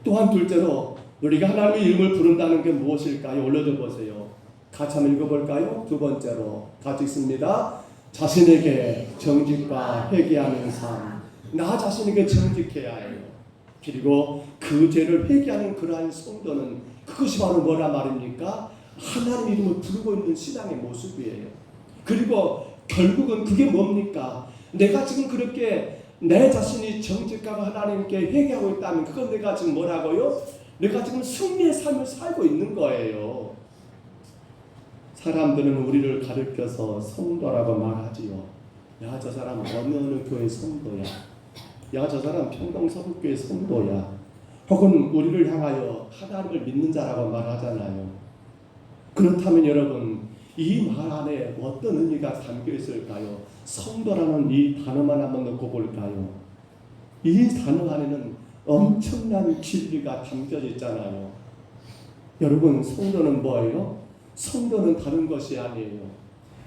또한 둘째로 우리가 하나님의 이름을 부른다는 게 무엇일까요? 올려줘 보세요. 같이 한번 읽어볼까요? 두 번째로 같이 있습니다. 자신에게 정직과 회개하는 삶. 나 자신에게 정직해야 해요. 그리고 그 죄를 회개하는 그러한 성도는 그것이 바로 뭐라 말입니까? 하나님 이름을 부르고 있는 신앙의 모습이에요. 그리고 결국은 그게 뭡니까? 내가 지금 그렇게 내 자신이 정직하고 하나님께 회개하고 있다면 그건 내가 지금 뭐라고요? 내가 지금 승리의 삶을 살고 있는 거예요. 사람들은 우리를 가르쳐서 성도라고 말하지요. 야, 저 사람 어느 교회 성도야. 야, 저 사람 평동서북교회 성도야. 혹은 우리를 향하여 하나님을 믿는 자라고 말하잖아요. 그렇다면 여러분, 이 말 안에 어떤 의미가 담겨 있을까요? 성도라는 이 단어만 한번 넣고 볼까요? 이 단어 안에는 엄청난 진리가 담겨져 있잖아요. 여러분, 성도는 뭐예요? 성도는 다른 것이 아니에요.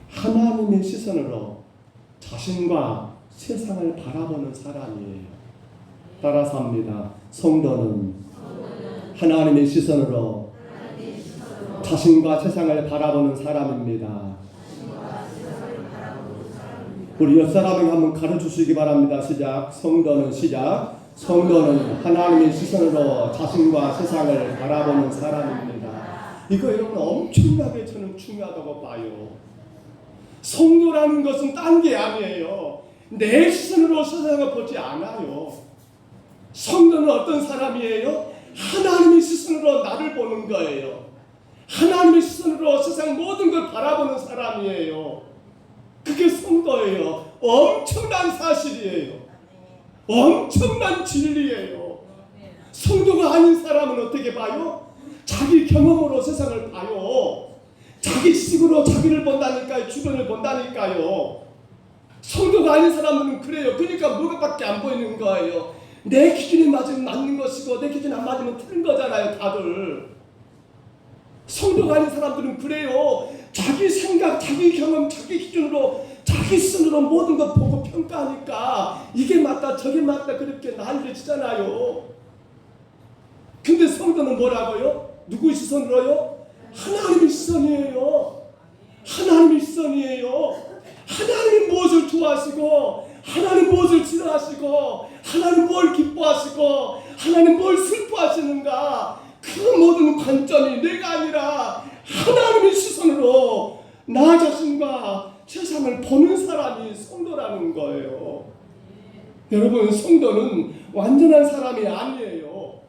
하나님의 시선으로 자신과 세상을 바라보는 사람이에요. 따라서 합니다. 성도는 하나님의 시선으로 자신과 세상을 바라보는 사람입니다. 우리 옆 사람에게 한번 가르쳐주시기 바랍니다. 시작. 성도는 시작. 성도는 하나님의 시선으로 자신과 세상을 바라보는 사람입니다. 이거 여러분 엄청나게 저는 중요하다고 봐요. 성도라는 것은 딴 게 아니에요. 내 시선으로 세상을 보지 않아요. 성도는 어떤 사람이에요? 하나님의 시선으로 나를 보는 거예요. 하나님의 시선으로 세상 모든 걸 바라보는 사람이에요. 그게 성도예요. 엄청난 사실이에요. 엄청난 진리예요. 성도가 아닌 사람은 어떻게 봐요? 자기 경험으로 세상을 봐요. 자기 식으로 자기를 본다니까요. 주변을 본다니까요. 성도가 아닌 사람들은 그래요. 그러니까 뭐가밖에 안 보이는 거예요. 내 기준이 맞으면 맞는 것이고 내 기준이 안 맞으면 틀린 거잖아요. 다들. 성도가 아닌 사람들은 그래요. 자기 생각, 자기 경험, 자기 기준으로 자기 스스로 모든 것 보고 평가하니까 이게 맞다 저게 맞다 그렇게 난리를 치잖아요. 근데 성도는 뭐라고요? 누구 시선으로요? 하나님의 시선이에요. 하나님의 시선이에요. 하나님이 무엇을 좋아하시고 하나님 무엇을 싫어하시고 하나님 뭘 기뻐하시고 하나님 뭘 슬퍼하시는가, 그 모든 관점이 내가 아니라 하나님의 시선으로 나 자신과 세상을 보는 사람이 성도라는 거예요. 여러분, 성도는 완전한 사람이 아니에요.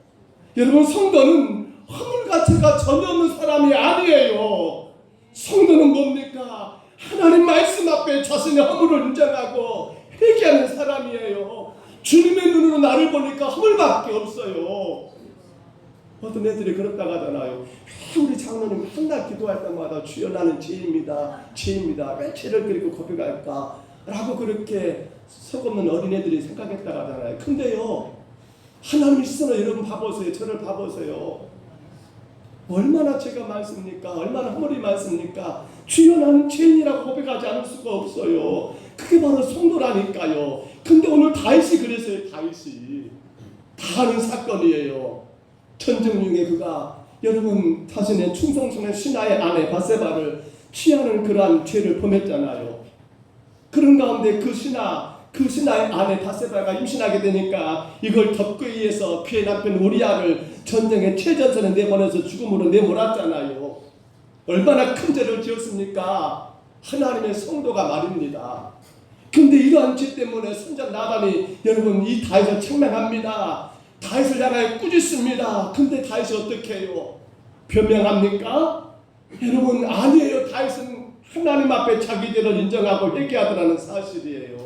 여러분, 성도는 허물가치가 전혀 없는 사람이 아니에요. 성도는 뭡니까? 하나님 말씀 앞에 자신의 허물을 인정하고 회개하는 사람이에요. 주님의 눈으로 나를 보니까 허물밖에 없어요. 어떤 애들이 그렇다고 하잖아요. 우리 장로님 한날 기도할 때마다 주여 나는 죄입니다. 죄입니다. 왜 죄를 그리고 고백할까? 라고 그렇게 속없는 어린애들이 생각했다고 하잖아요. 근데요, 하나님의 시선을 여러분 봐보세요. 저를 봐보세요. 얼마나 죄가 많습니까? 얼마나 허물이 많습니까? 주여 나는 죄인이라고 고백하지 않을 수가 없어요. 그게 바로 성도라니까요. 근데 오늘 다윗이 그랬어요. 다윗이 다 아는 사건이에요. 전쟁 중에 그가 여러분 자신의 충성스러운 신하의 아내 바세바를 취하는 그러한 죄를 범했잖아요. 그런 가운데 그 신하의 아내 바세바가 임신하게 되니까 이걸 덮기 위해서 그의 남편 우리아를 전쟁의 최전선에 내보내서 죽음으로 내몰았잖아요. 얼마나 큰 죄를 지었습니까? 하나님의 성도가 말입니다. 근데 이러한 죄 때문에 선자 나단이 여러분 이 다윗을 책망합니다. 다윗을 향하여 꾸짖습니다. 근데 다윗이 어떻게 해요? 변명합니까? 여러분, 아니에요. 다윗은 하나님 앞에 자기 죄를 인정하고 회개하더라는 사실이에요.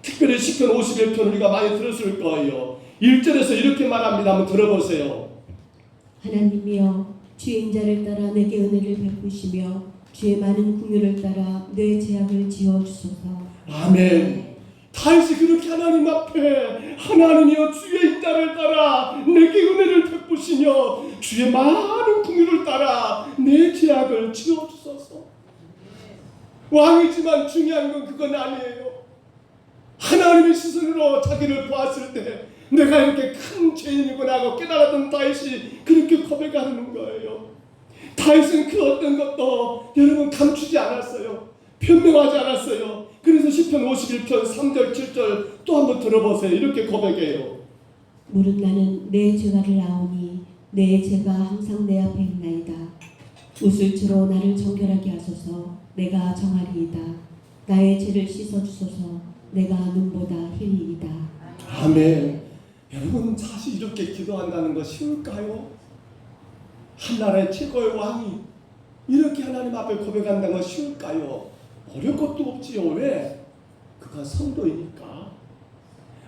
특별히 시편 51편 우리가 많이 들었을 거예요. 1절에서 이렇게 말합니다. 한번 들어보세요. 하나님이여, 주인 자를 따라 내게 은혜를 베푸시며 주의 많은 긍휼을 따라 내 죄악을 지워주소서. 아멘. 다윗이 그렇게 하나님 앞에 하나님이여 주의 인자를 따라 내게 은혜를 베푸시며 주의 많은 긍휼을 따라 내 죄악을 지어주소서. 왕이지만 중요한 건 그건 아니에요. 하나님의 시선으로 자기를 보았을 때 내가 이렇게 큰 죄인이구나 하고 깨달았던 다윗이 그렇게 고백하는 거예요. 다윗은 그 어떤 것도 여러분 감추지 않았어요. 변명하지 않았어요. 그래서 시편 51편 3절 7절 또 한번 들어보세요. 이렇게 고백해요. 무릇 나는 내 죄가를 아오니 내 죄가 항상 내 앞에 있나이다. 웃을주로 나를 정결하게 하소서. 내가 정하리이다. 나의 죄를 씻어주소서. 내가 눈보다 희리이다. 아멘. 여러분 사실 이렇게 기도한다는 거 쉬울까요? 한나라의 최고의 왕이 이렇게 하나님 앞에 고백한다는 거 쉬울까요? 어려울 것도 없지요. 왜? 그가 성도이니까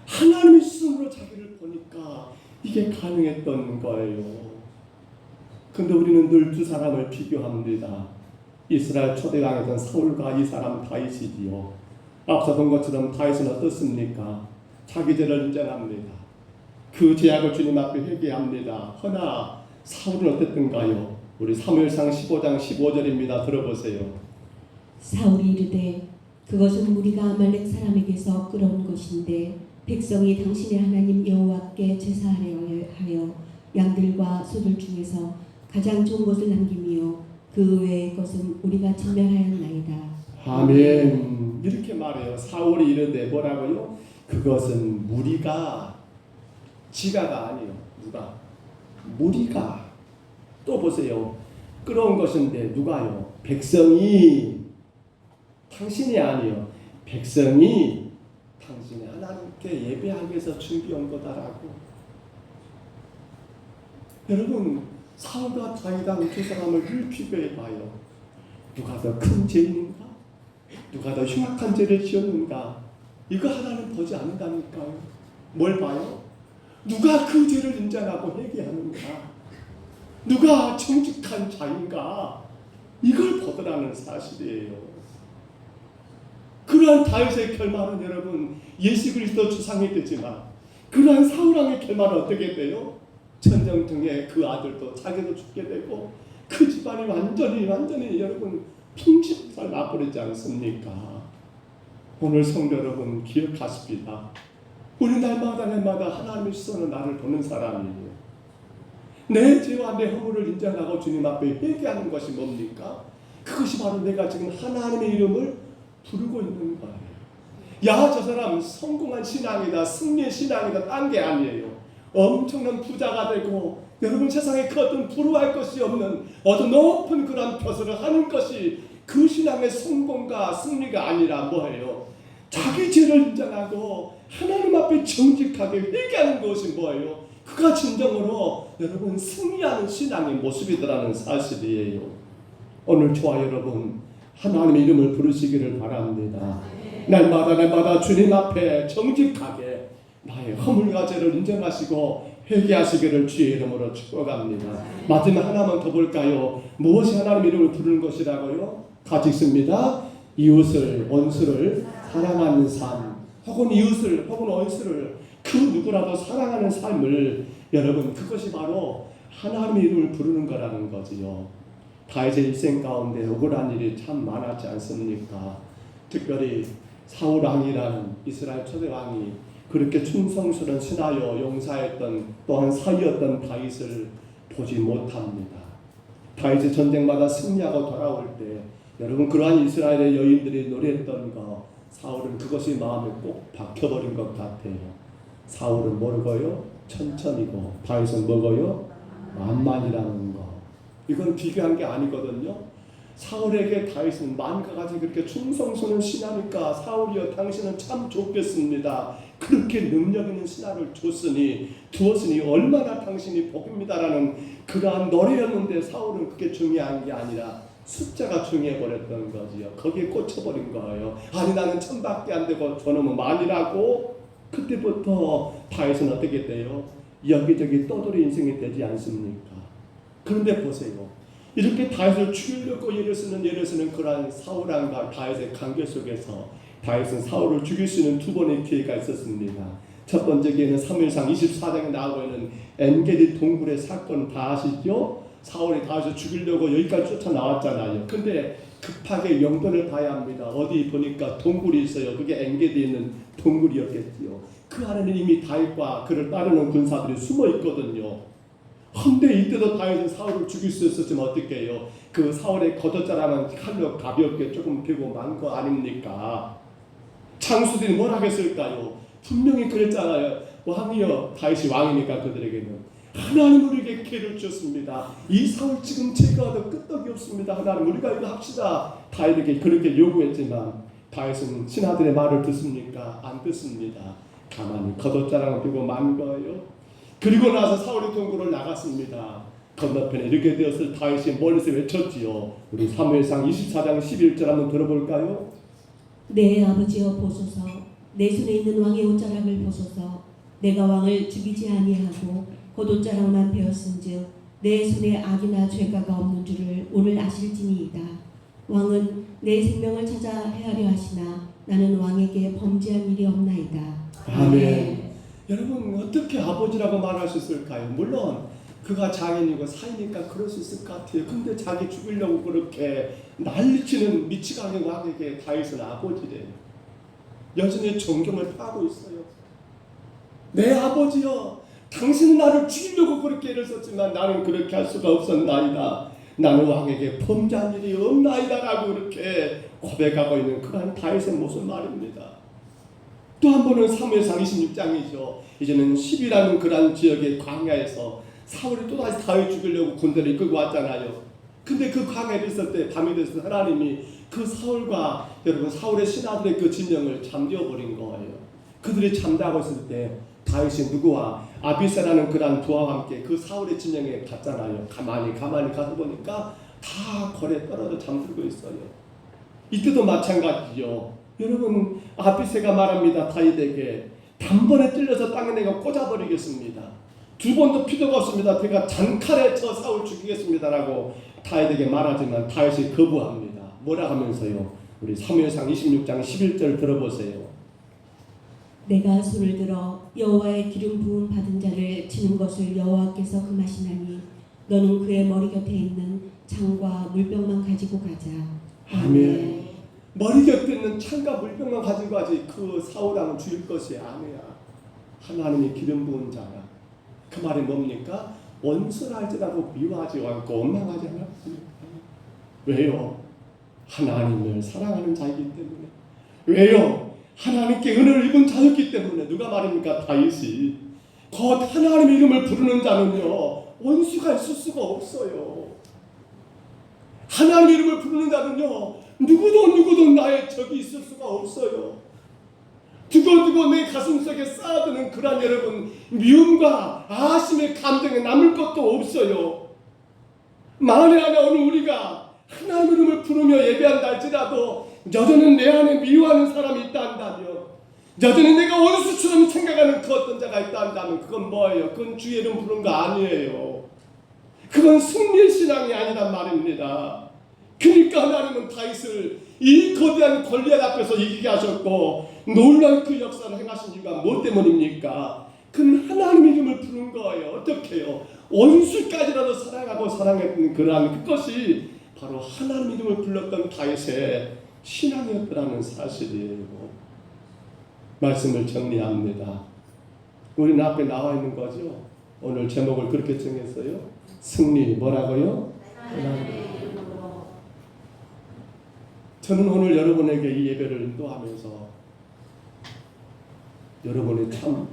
하나님의 시선으로 자기를 보니까 이게 가능했던 거예요. 근데 우리는 늘 두 사람을 비교합니다. 이스라엘 초대왕이던 사울과 이 사람 다윗이지요. 앞서 본 것처럼 다윗은 어떻습니까? 자기 죄를 인정합니다. 그 죄악을 주님 앞에 회개합니다. 허나 사울은 어땠던가요? 우리 사무엘상 15장 15절입니다. 들어보세요. 사울이 이르되 그것은 우리가 아말렉 사람에게서 끌어온 것인데 백성이 당신의 하나님 여호와께 제사하려 하여 양들과 소들 중에서 가장 좋은 것을 남기며 그 외의 것은 우리가 진멸하였나이다. 아멘. 이렇게 말해요. 사울이 이르되 뭐라고요? 그것은 무리가 지가가 아니요. 누가? 무리가. 또 보세요. 끌어온 것인데 누가요? 백성이. 당신이 아니요. 백성이 당신의 하나님께 예배하기 위해서 준비한 거다라고. 여러분 사울과 다윗 두 사람을 늘 비교해봐요. 누가 더 큰 죄인인가? 누가 더 흉악한 죄를 지었는가? 이거 하나는 보지 않는다니까요. 뭘 봐요? 누가 그 죄를 인정하고 회개하는가? 누가 정직한 자인가? 이걸 보더라는 사실이에요. 그러한 다윗의 결말은 여러분 예수 그리스도 주상이 되지만 그러한 사울왕의 결말은 어떻게 돼요? 전쟁통에 그 아들도 자기도 죽게 되고 그 집안이 완전히 여러분 풍지살 나버리지 않습니까? 오늘 성도 여러분 기억하십니다. 우리 날마다 하나님의 시선은 나를 보는 사람이에요. 내 죄와 내 허물을 인정하고 주님 앞에 회개하는 것이 뭡니까? 그것이 바로 내가 지금 하나님의 이름을 부르고 있는 거예요. 야, 저 사람 성공한 신앙이다, 승리의 신앙이다, 딴 게 아니에요. 엄청난 부자가 되고 여러분 세상에 그 어떤 부러워할 것이 없는 어떤 높은 그런 벼슬을 하는 것이 그 신앙의 성공과 승리가 아니라 뭐예요? 자기 죄를 인정하고 하나님 앞에 정직하게 회개하는 것이 뭐예요? 그가 진정으로 여러분 승리하는 신앙의 모습이더라는 사실이에요. 오늘 저와 여러분 하나님의 이름을 부르시기를 바랍니다. 날마다 주님 앞에 정직하게 나의 허물과 죄를 인정하시고 회개하시기를 주의 이름으로 축복합니다. 마지막 하나만 더 볼까요? 무엇이 하나님의 이름을 부르는 것이라고요? 같이 있습니다. 이웃을 원수를 사랑하는 삶, 혹은 이웃을 혹은 원수를 그 누구라도 사랑하는 삶을 여러분 그것이 바로 하나님의 이름을 부르는 거라는 거지요. 다윗의 일생 가운데 억울한 일이 참 많았지 않습니까? 특별히 사울 왕이라는 이스라엘 초대 왕이 그렇게 충성스러운 신하여 용사였던 또한 사위였던 다윗을 보지 못합니다. 다윗이 전쟁마다 승리하고 돌아올 때 여러분 그러한 이스라엘의 여인들이 노래했던 거 사울은 그것이 마음에 꼭 박혀버린 것 같아요. 사울은 모르고요 천천히고 다윗은 먹어요 만만이라는 거. 이건 비교한 게 아니거든요. 사울에게 다윗은 만가 가지 그렇게 충성스러운 신하니까 사울이여 당신은 참 좋겠습니다. 그렇게 능력 있는 신하를 두었으니 얼마나 당신이 복입니다라는 그러한 노래였는데 사울은 그게 중요한 게 아니라 숫자가 중요해버렸던 거지요. 거기에 꽂혀버린 거예요. 아니 나는 1000밖에 안 되고 저놈은 만이라고. 그때부터 다윗은 어떻게 돼요? 여기저기 떠돌이 인생이 되지 않습니까? 그런데 보세요. 이렇게 다윗을 죽이려고 예를 쓰는 그러한 사울왕과 다윗의 관계 속에서 다윗은 사울을 죽일 수 있는 두 번의 기회가 있었습니다. 첫 번째 기회는 사무엘상 24장에 나오고 있는 엔게디 동굴의 사건 다 아시죠? 사울이 다윗을 죽이려고 여기까지 쫓아 나왔잖아요. 근데 급하게 영변을 봐야 합니다. 어디 보니까 동굴이 있어요. 그게 엔게디에 있는 동굴이었겠지요. 그 안에는 이미 다윗과 그를 따르는 군사들이 숨어 있거든요. 근데 이때도 다윗은 사울을 죽일 수 있었지만 어떻게 해요? 그 사울의 겉옷자락만 칼로 가볍게 조금 베고 만 거 아닙니까? 장수들이 뭘 하겠을까요? 분명히 그랬잖아요. 왕이여, 다윗이 왕이니까 그들에게는 하나님 우리에게 기회를 주셨습니다. 이 사울 지금 제거하도 끄떡이 없습니다. 하나님 우리가 이거 합시다. 다윗에게 그렇게 요구했지만 다윗은 신하들의 말을 듣습니까? 안 듣습니다. 가만히 겉옷자락을 베고 만 거예요. 그리고 나서 사울이 동굴을 나갔습니다. 건너편에 이렇게 되었을 다윗이 멀리서 외쳤지요. 우리 사무엘상 24장 11절 한번 들어볼까요? 내 아버지여 보소서, 내 손에 있는 왕의 옷자락을 보소서. 내가 왕을 죽이지 아니하고 곧 옷자락만 베었은즉 내 손에 악이나 죄가가 없는 줄을 오늘 아실지니이다. 왕은 내 생명을 찾아 헤아려 하시나 나는 왕에게 범죄한 일이 없나이다. 아멘. 여러분 어떻게 아버지라고 말할 수 있을까요? 물론 그가 장인이고 사이니까 그럴 수 있을 것 같아요. 근데 자기 죽이려고 그렇게 난리치는 미치광이 왕에게 다윗은 아버지래요. 여전히 존경을 하고 있어요. 내 아버지여, 당신은 나를 죽이려고 그렇게 애를 썼지만 나는 그렇게 할 수가 없었나이다. 나는 왕에게 범죄한 일이 없나이다 라고 그렇게 고백하고 있는 그러한 다윗의 모습 말입니다. 또 한 번은 사무엘상 26장이죠. 이제는 10이라는 그러한 지역의 광야에서 사울이 또다시 다윗 죽이려고 군대를 이끌고 왔잖아요. 근데 그 광야에 있을 때 밤이 됐을 때 하나님이 그 사울과 여러분 사울의 신하들의 그 진영을 잠재워 버린 거예요. 그들이 잠자고 있을 때 다윗이 누구와 아비새라는 그러한 부하와 함께 그 사울의 진영에 갔잖아요. 가만히 가서 보니까 다 거리에 떨어져 잠들고 있어요. 이때도 마찬가지죠. 여러분 아비새가 말합니다. 다윗에게 단번에 찔려서 땅에 내가 꽂아버리겠습니다. 두 번도 필요가 없습니다. 제가 잔칼에 저 사울 죽이겠습니다라고 다윗에게 말하지만 다윗이 거부합니다. 뭐라 하면서요? 우리 사무엘상 26장 11절 들어보세요. 내가 손을 들어 여호와의 기름 부음 받은 자를 치는 것을 여호와께서 금하시나니 너는 그의 머리 곁에 있는 창과 물병만 가지고 가자. 아멘. 머리 곁에 있는 창과 물병만 가지고 가지 그 사울왕을 죽일 것이 아니야. 하나님이 기름 부은 자야. 그 말이 뭡니까? 원수라 할지라도 미워하지 않고 원망하지 않았습니다. 왜요? 하나님을 사랑하는 자이기 때문에. 왜요? 하나님께 은혜를 입은 자였기 때문에. 누가 말입니까? 다윗이. 곧 하나님의 이름을 부르는 자는요 원수가 있을 수가 없어요. 하나님의 이름을 부르는 자는요 누구도 나의 적이 있을 수가 없어요. 두고두고 내 가슴속에 쌓아두는 그런 여러분 미움과 아심의 감정에 남을 것도 없어요. 만에 하나 오늘 우리가 하나님의 이름을 부르며 예배한다 할지라도 여전히 내 안에 미워하는 사람이 있다 한다면, 여전히 내가 원수처럼 생각하는 그 어떤 자가 있다 한다면 그건 뭐예요? 그건 주의 이름 부르는 거 아니에요. 그건 승리의 신앙이 아니란 말입니다. 그러니까 하나님은 다윗을 이 거대한 골리앗 앞에서 이기게 하셨고 놀라운 그 역사를 행하신 이유가 뭐 때문입니까? 그는 하나님의 이름을 부른 거예요. 어떻게 해요? 원수까지라도 사랑하고 사랑했던 그러한 그것이 바로 하나님의 이름을 불렀던 다윗의 신앙이었다는 사실이에요. 말씀을 정리합니다. 우리는 앞에 나와 있는 거죠. 오늘 제목을 그렇게 정했어요. 승리 뭐라고요? 하나님의 저는 오늘 여러분에게 이 예배를 인도하면서 여러분이 참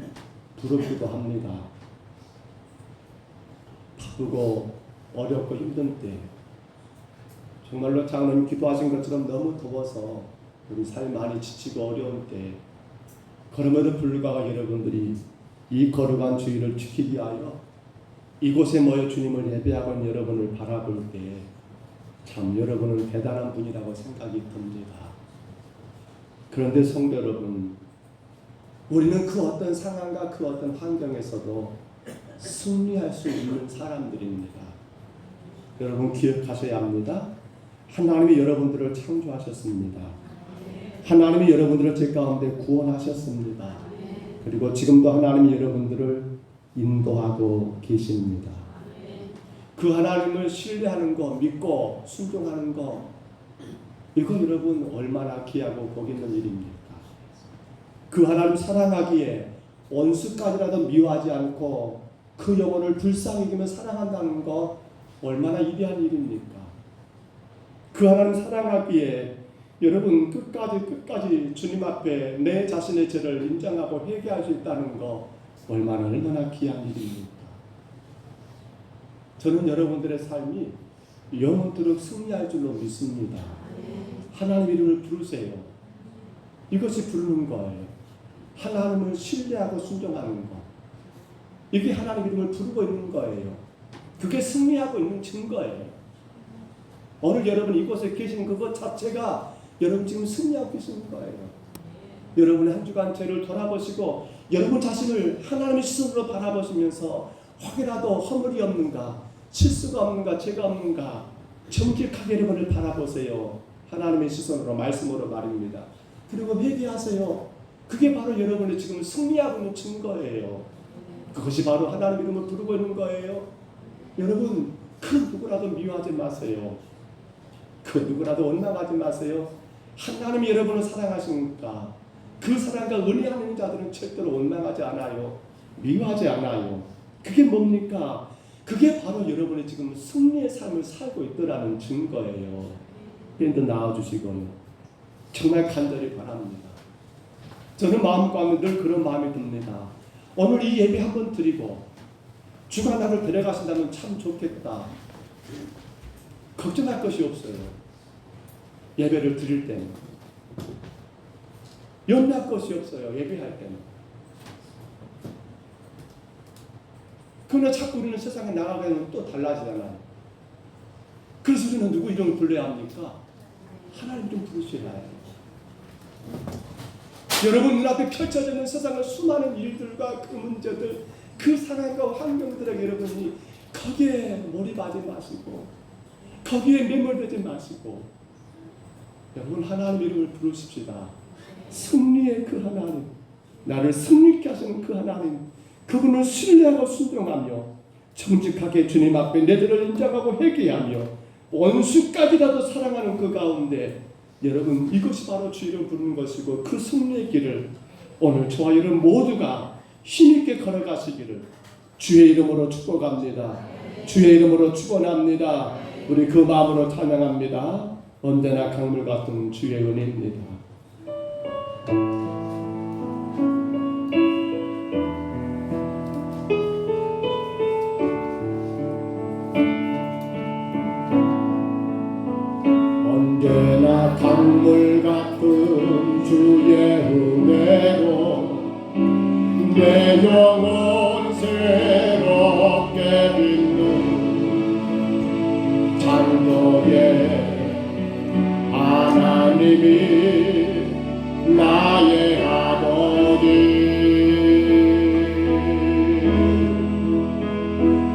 부럽기도 합니다. 바쁘고 어렵고 힘든 때 정말로 장로님 기도하신 것처럼 너무 더워서 우리 삶이 많이 지치고 어려운 때 그럼에도 불구하고 여러분들이 이 거룩한 주일을 지키기 위하여 이곳에 모여 주님을 예배하고 있는 여러분을 바라볼 때 참 여러분은 대단한 분이라고 생각이 듭니다. 그런데 성도 여러분, 우리는 그 어떤 상황과 그 어떤 환경에서도 승리할 수 있는 사람들입니다. 여러분 기억하셔야 합니다. 하나님이 여러분들을 창조하셨습니다. 하나님이 여러분들을 제 가운데 구원하셨습니다. 그리고 지금도 하나님이 여러분들을 인도하고 계십니다. 그 하나님을 신뢰하는 거, 믿고 순종하는 거, 이건 여러분 얼마나 귀하고 복 있는 일입니까? 그 하나님 사랑하기에 원수까지라도 미워하지 않고 그 영혼을 불쌍히 여기며 사랑한다는 거 얼마나 위대한 일입니까? 그 하나님 사랑하기에 여러분 끝까지 주님 앞에 내 자신의 죄를 인정하고 회개할 수 있다는 거 얼마나 귀한 일입니까? 저는 여러분들의 삶이 영원토록 승리할 줄로 믿습니다. 하나님 이름을 부르세요. 이것이 부르는 거예요. 하나님을 신뢰하고 순종하는 거. 이게 하나님 이름을 부르고 있는 거예요. 그게 승리하고 있는 증거예요. 오늘 여러분 이곳에 계신 그것 자체가 여러분 지금 승리하고 계시는 거예요. 여러분의 한 주간 죄를 돌아보시고 여러분 자신을 하나님의 시선으로 바라보시면서 혹이라도 허물이 없는가, 실수가 없는가, 죄가 없는가 정직하게 여러분을 바라보세요. 하나님의 시선으로, 말씀으로 말입니다. 그리고 회개하세요. 그게 바로 여러분이 지금 승리하고 있는 증거예요. 그것이 바로 하나님 이름을 부르고 있는 거예요. 여러분 그 누구라도 미워하지 마세요. 그 누구라도 원망하지 마세요. 하나님이 여러분을 사랑하시니까 그 사랑과 은혜하는 자들은 절대로 원망하지 않아요. 미워하지 않아요. 그게 뭡니까? 그게 바로 여러분이 지금 승리의 삶을 살고 있더라는 증거예요. 밴드 나와주시고요. 정말 간절히 바랍니다. 저는 마음과 늘 그런 마음이 듭니다. 오늘 이 예배 한번 드리고 주가 나를 데려가신다면 참 좋겠다. 걱정할 것이 없어요. 예배를 드릴 때는 염려할 것이 없어요. 예배할 때는. 그러나 자꾸 우리는 세상에 나가면 또 달라지잖아요. 그래서 우리는 누구 이름을 불러야 합니까? 하나님 좀 부르셔야 해요. 여러분 눈앞에 펼쳐지는 세상의 수많은 일들과 그 문제들, 그 상황과 환경들에게 여러분이 거기에 몰입하지 마시고 거기에 매몰되지 마시고 여러분 하나님 이름을 부르십시다. 승리의 그 하나님, 나를 승리케 하시는 그 하나님, 그분을 신뢰하고 순종하며 정직하게 주님 앞에 내 죄를 인정하고 회개하며 원수까지라도 사랑하는 그 가운데 여러분 이것이 바로 주 이름 부르는 것이고 그 승리의 길을 오늘 저와 여러분 모두가 힘있게 걸어가시기를 주의 이름으로 축복합니다. 주의 이름으로 축원합니다. 우리 그 마음으로 찬양합니다. 언제나 강물 같은 주의 은혜입니다. 언제나 강물 같은 주의 은혜로 내 영혼 새롭게 빚는 창조의 하나님이 나의 아버지,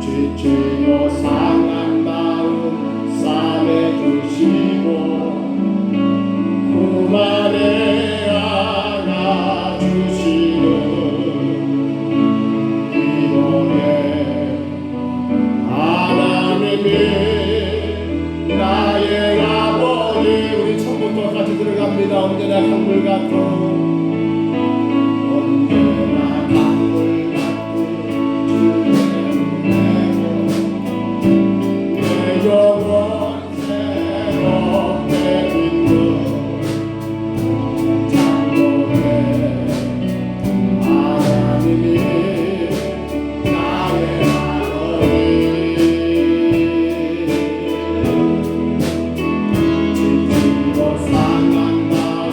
지치고 상한 마음 싸매주시고 그 말에 안아주시는 기도의 하나님이 나의 아버지. 우리 처음부터 같이 들어갑니다. 언제나 강물 같은, 언제나 강물 같은 주의 은혜로 내 영혼 새롭게 빚는 창조의 하나님이 나의 아버지, 지치고 상한 마음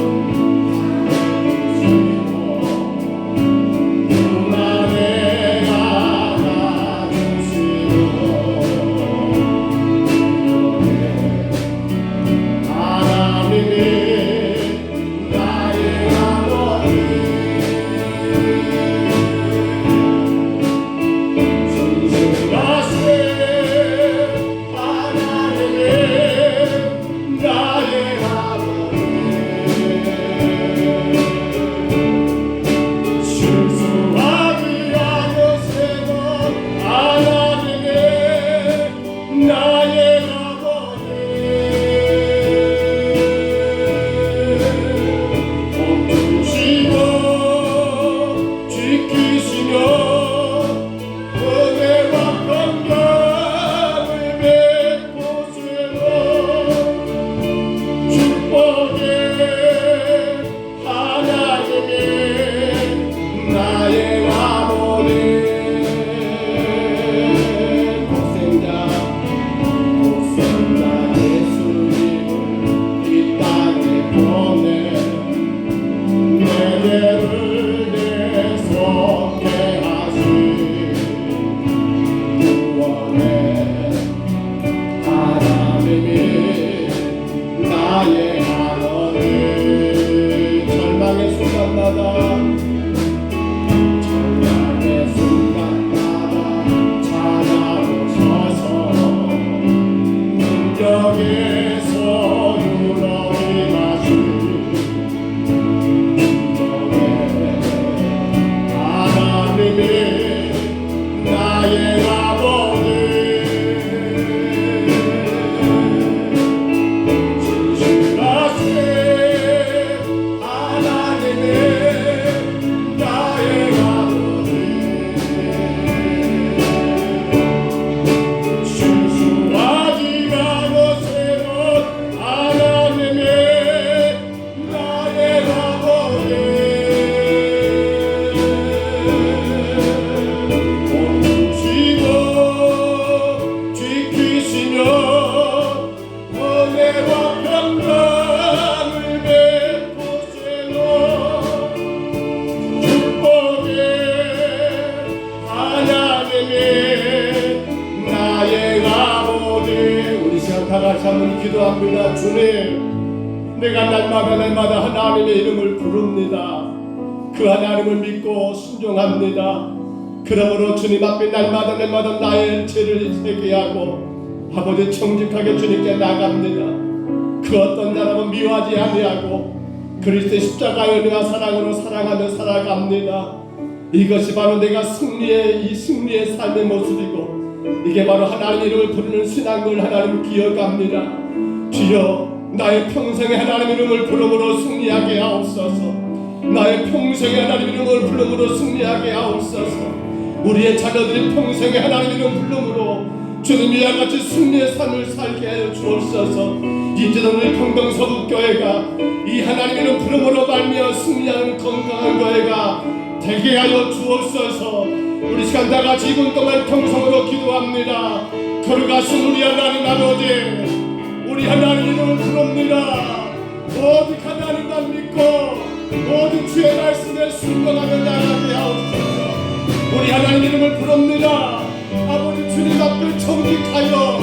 순간마다 찬양의 순간마다 찾아오셔서 능력에서 유럽이 하나님이 나의 아버지 진실하신 하나님이 나의 아버지 순수하지 않으시는 하나님이 나의 아버지 지키시며 은혜와 평강을 베푸시는 축복의 하나님이 나의 아버지. 우리 시간 다 같이 한번 기도합니다. 주님, 내가 날마다 하나님의 이름을 부릅니다. 그 하나님을 믿고 순종합니다. 그러므로 주님 앞에 날마다 나의 죄를 회개하고 아버지 정직하게 주님께 나갑니다. 그 어떤 사람은 미워하지 아니하고 그리스도의 십자가의 은혜와 사랑으로 사랑하며 살아갑니다. 이것이 바로 내가 승리의 삶의 모습이고 이게 바로 하나님의 이름을 부르는 신앙을 하나님 기억합니다. 주여, 나의 평생에 하나님의 이름을 부름으로 승리하게 하옵소서. 나의 평생에 하나님의 이름을 부름으로 승리하게 하옵소서. 우리의 자녀들이 평생에 하나님의 이름을 부름으로 주님 이와 같이 승리의 삶을 살게 하여 주옵소서. 이제는 우리 평동서북교회가 이 하나님의 이름 부름으로 말미암아 승리하는 건강한 교회가 되게 하여 주옵소서. 우리 시간 다 같이 2분 동안 통성으로 기도합니다. 거룩하신 우리 하나님 아버지, 우리 하나님 이름을 부릅니다. 오직 하나님만 믿고 모든 주의 말씀에 순종하며 나가게 하옵소서. 우리 하나님 이름을 부릅니다. 아버지 주님 앞에 정직하여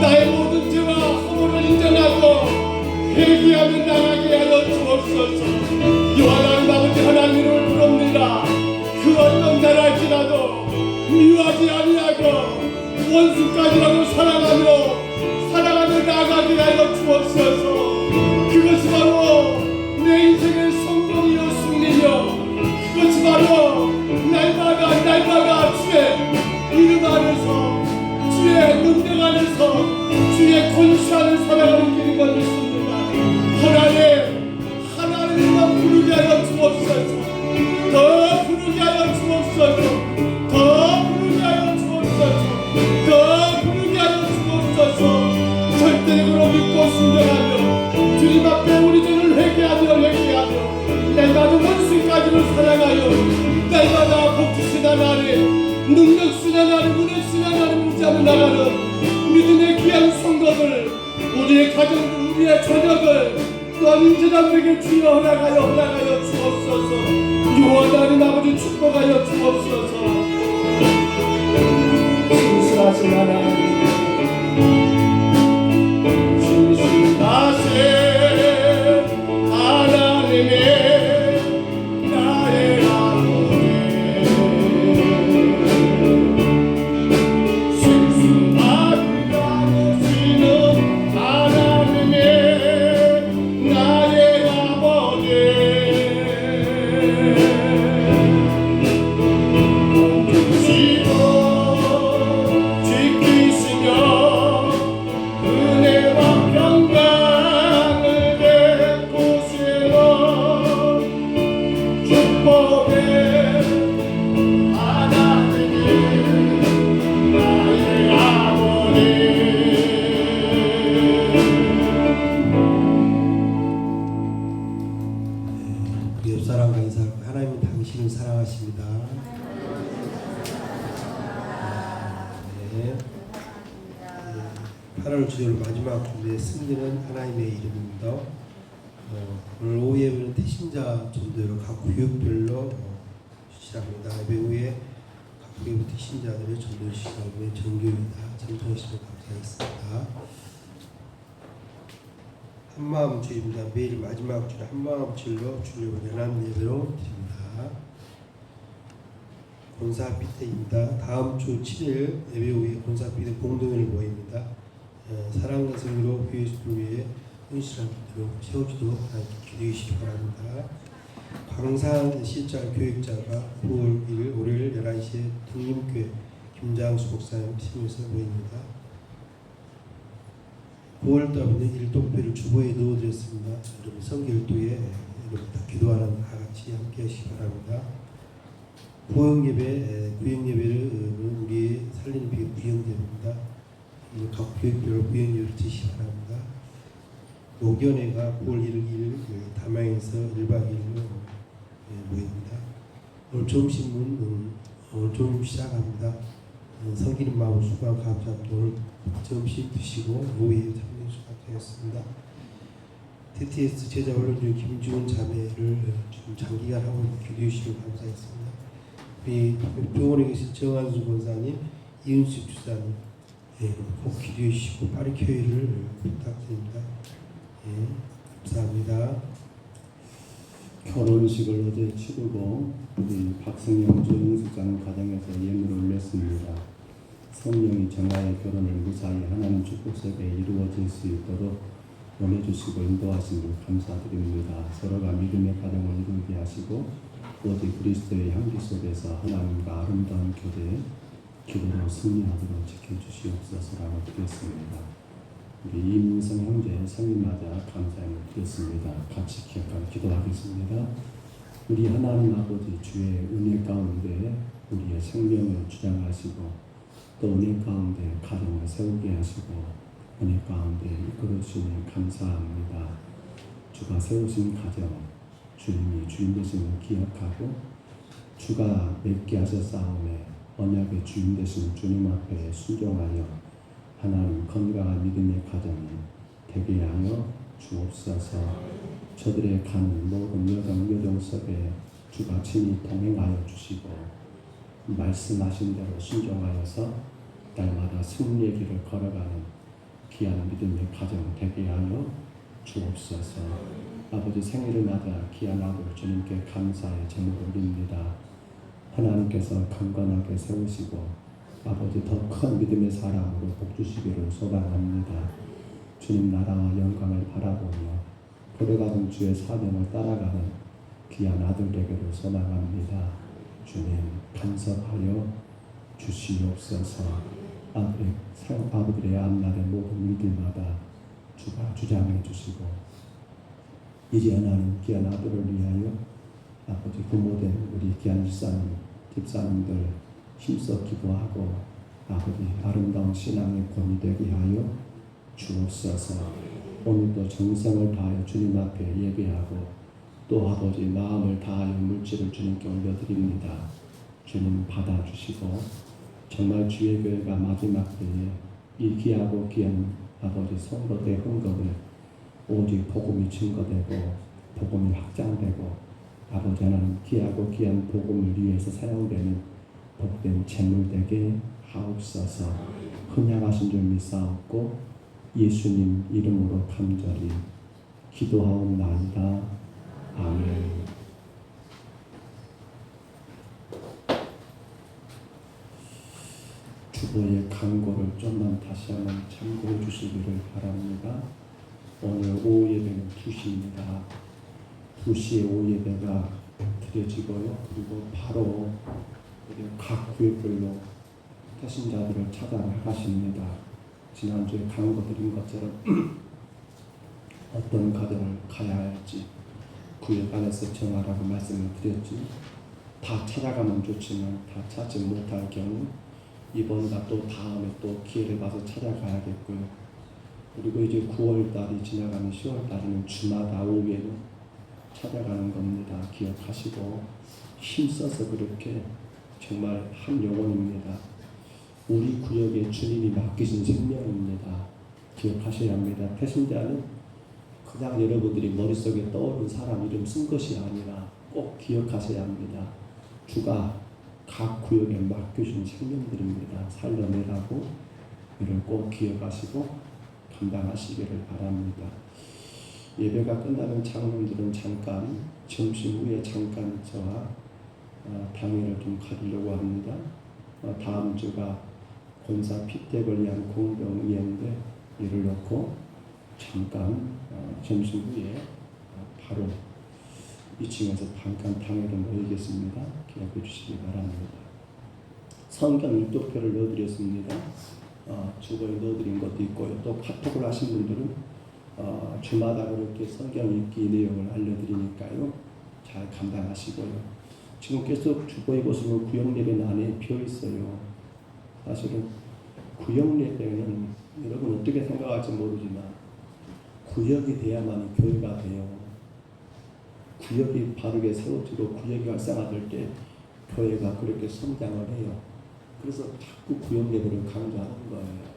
나의 모든 죄와 허물을 인정하고 회개하며 나가게 하여 주옵소서. 이 하나님 아버지 하나님 이름을 부릅니다. 그 어떤 나라일지라도 미워하지 아니하고 원수까지라도 사랑하며 나가게 하여 주옵소서. 그것이 바로 내 인생의 성공이요 승리며 그것이 바로 날마다 주의 이름 안에서 주의 능력 안에서 주의 권세 안에 살아가는 길인 걸 믿습니다. 하나님만 부르게 하여 주옵소서. 더 부르게 하여 주옵소서. 더 부르게 하여 주옵소서. 더 부르게 하여 주옵소서. 절대적으로 믿고 순종하며 주님 앞에 우리 죄를 회개하며 날마다 원수까지를 사랑하여 날마다 복주신 하나님, 능력신 하나님, 은혜신 하나님 붙잡아 나가는 믿음의 귀한 성도들, 우리의 가정들, 우리의 자녀들 또한 인재단들에게 주여 허락하여 주옵소서. 유하나님 아버지 축복하여 주옵소서. 신실하신 하나님, 신실하신 하나님의 옆사람과 인사하고 하나님은 당신을 사랑하십니다. 네. 8월 주일 마지막 주일의 승리는 하나님의 이름입니다. 오늘 오후 예배는 태신자 전도회로 각 구역별로 시작합니다. 예배 후에 각 구역 태신자들의 전도회 시작하는 정교입니다. 참석하시면 감사하겠습니다. 한마음주의입니다. 매일 마지막 주일 한마음주일로 주님을 연합 예배로 드립니다. 본사피테입니다. 다음 주 7일 예배 후에 본사피테 공동회를 모입니다. 사랑과 성의로 교회를 위해 헌신한 분들로 세워주도록 기도해 주시기 바랍니다. 광산 실장 교육자가 9월 1일 월요일 11시에 독립교회 김장수 목사님 팀에서 모입니다. 9월 달에는 일독표를 주보에 넣어드렸습니다. 여러분 성결도에 여러분 다 기도하는 다 같이 함께 하시기 바랍니다. 구역예배를 우리 살리는 비결 구역예배입니다. 각 교육별로 구역예배를 드시기 바랍니다. 목연회가 9월 1일 담양에서 1박 2일로 모입니다. 오늘 점심은 오늘 좀 시작합니다. 성기는 마음 수고하고 감사합니다. 오늘 점심 드시고 오후에 참여 수고하셨습니다. TTS 제자 훈련 중 김지훈 자매를 좀 장기간 하고 기도해 주시면 감사했습니다. 우리 병원에 계신 정한수 권사님, 이은숙 주사님 꼭 기도해 주시고 빠르게 교회를 부탁드립니다. 감사합니다. 결혼식을 어제 치르고 우리 박승영 조영숙장 가정에서 예물을 올렸습니다. 성령이 정화의 결혼을 무사히 하나님 축복 속에 이루어질 수 있도록 원해주시고 인도하시는 감사드립니다. 서로가 믿음의 가정을 이루게 하시고 오직 그리스도의 향기 속에서 하나님과 아름다운 교제 기도로 승리하도록 지켜주시옵소서라고 드렸습니다. 우리 이민성 형제 생일맞아 감사함을 드렸습니다. 같이 기억하고 기도하겠습니다. 우리 하나님 아버지 주의 은혜 가운데 우리의 생명을 주장하시고 또 은혜 가운데 가정을 세우게 하시고 은혜 가운데 이끌어 주시니 감사합니다. 주가 세우신 가정 주님이 주인 되심을 기억하고 주가 맺게 하셨사오매 언약의 주인 되신 주님 앞에 순종하여 하나님 건강한 믿음의 가정이 되게 하여 주옵소서. 저들의 가는 모든 여정 속에 주가 친히 동행하여 주시고 말씀하신 대로 순종하여서 날마다 승리의 길을 걸어가는 귀한 믿음의 가정 되게 하여 주옵소서. 아버지 생일을 맞아 귀한 아들 주님께 감사의 제목을 올립니다. 하나님께서 강건하게 세우시고 아버지 더 큰 믿음의 사랑으로 복주시기를 소망합니다. 주님 나라와 영광을 바라보며 걸어가는 주의 사명을 따라가는 귀한 아들에게로 소망합니다. 주님 간섭하여 주시옵소서. 아버들의 앞날의 모든 일들마다 주가 주장해 주시고 이제 하나님 귀한 아들을 위하여 아버지 부모된 우리 귀한 집사님들 힘써 기도하고 아버지 아름다운 신앙의 본이 되게 하여 주옵소서. 오늘도 정성을 다하여 주님 앞에 예배하고 또 아버지 마음을 다하여 물질을 주님께 올려드립니다. 주님 받아주시고 정말 주의 교회가 마지막 때에 이 귀하고 귀한 아버지 성도의 헌금을 오직 복음이 증거되고 복음이 확장되고 아버지 하나님 귀하고 귀한 복음을 위해서 사용되는 복된 재물 되게 하옵소서. 헌약하신 줄 믿사옵고 예수님 이름으로 간절히 기도하옵나이다. 아멘. 주보의 강고를 좀만 다시 한번 참고해 주시기를 바랍니다. 오늘 오후 예배는 2시입니다. 2시에 오후 예배가 드려지고요. 그리고 바로 각 교회별로 태신자들을 찾아나가십니다. 지난주에 강조드린 것처럼 어떤 가정을 가야 할지 구역 안에서 정하라고 말씀을 드렸지 다 찾아가면 좋지만 다 찾지 못할 경우 이번과 또 다음에 또 기회를 봐서 찾아가야겠고요. 그리고 이제 9월달이 지나가면 10월달에는 주마다 오후에는 찾아가는 겁니다. 기억하시고 힘써서 그렇게 정말 한 영혼입니다. 우리 구역에 주님이 맡기신 생명입니다. 기억하셔야 합니다. 태신자는 그냥 여러분들이 머릿속에 떠오른 사람 이름 쓴 것이 아니라 꼭 기억하셔야 합니다. 주가 각 구역에 맡겨준 생명들입니다. 살려내라고 이를 꼭 기억하시고 감당하시기를 바랍니다. 예배가 끝나면 장로님들은 잠깐 점심 후에 잠깐 저와 당회를 좀 가지려고 합니다. 다음 주가 권사 피택을 위한 공동의회인데 이를 놓고 잠깐 점심 후에 바로 2층에서 잠깐 당회를 모이겠습니다. 기억해 주시기 바랍니다. 성경 일독표를 넣어드렸습니다. 주보에 넣어드린 것도 있고요. 또 카톡을 하신 분들은 주마다 그렇게 성경 읽기 내용을 알려드리니까요. 잘 감당하시고요. 지금 계속 주보에 보시면 구역예배는 안에 비어있어요. 사실은 구역예배는 여러분 어떻게 생각할지 모르지만 구역이 돼야만 교회가 돼요. 구역이 바르게 세워지고 구역이 활성화될 때 교회가 그렇게 성장을 해요. 그래서 자꾸 구역예배를 강조하는 거예요.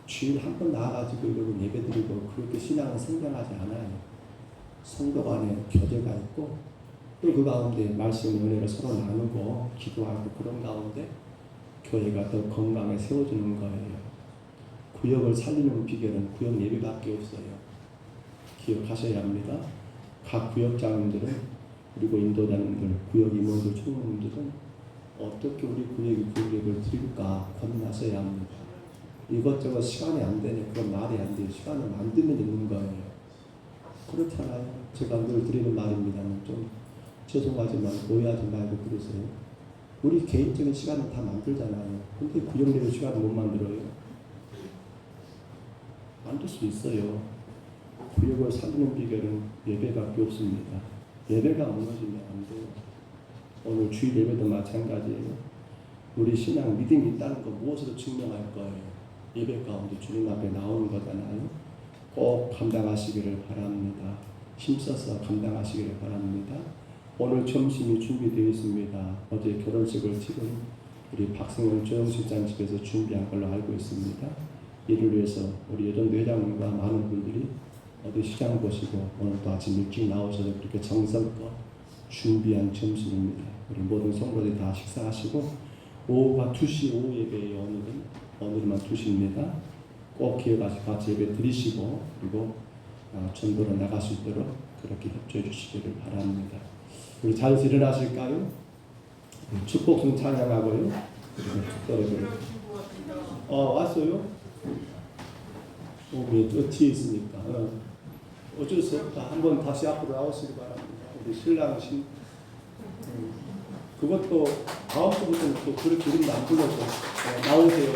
주일 한 번 나와가지고 여러분 예배드리고 그렇게 신앙은 성장하지 않아요. 성도 간에 교제가 있고 또 그 가운데 말씀 은혜를 서로 나누고 기도하고 그런 가운데 교회가 더 건강에 세워지는 거예요. 구역을 살리는 비결은 구역 예배밖에 없어요. 기억하셔야 합니다. 각 구역장님들은 그리고 인도자님들, 구역 임원들, 총무님들은 어떻게 우리 구역이 구역을 드릴까 고민하셔야 합니다. 이것저것 시간이 안 되니 그건 말이 안 돼요. 시간을 만들면 되는 거예요. 그렇잖아요. 제가 늘 드리는 말입니다만 좀 죄송하지만 오해하지 말고 그러세요. 우리 개인적인 시간은 다 만들잖아요. 근데 구역내로 시간을 못 만들어요. 만들 수 있어요. 구역을 살리는 비결은 예배밖에 없습니다. 예배가 무너지면 안 돼요. 오늘 주일 예배도 마찬가지예요. 우리 신앙 믿음이 있다는 거 무엇으로 증명할 거예요? 예배 가운데 주님 앞에 나오는 거잖아요. 꼭 감당하시기를 바랍니다. 힘써서 감당하시기를 바랍니다. 오늘 점심이 준비되어 있습니다. 어제 결혼식을 지금 우리 박승원 조영실장 집에서 준비한 걸로 알고 있습니다. 이를 위해서 우리 예전 회장님과 많은 분들이 어디 시장 보시고 오늘 또 아침 일찍 나오셔서 그렇게 정성껏 준비한 점심입니다. 우리 모든 성도들이 다 식사하시고 오후가 2시 오후 예배예요. 오늘만 2시입니다. 꼭 기억하시고 같이 예배 드리시고 그리고 전도로 나갈 수 있도록 그렇게 협조해 주시기를 바랍니다. 우리 자리에서 일어나실까요? 축복송 찬양하고요. 그리고 축도를 왔어요? 우리 뒤에 있으니까 어쩔 수 없다. 한번 다시 앞으로 나오시기 바랍니다. 우리 신랑 그것도 다음 주부터는 또 그렇게 이름 안 불러서 나오세요.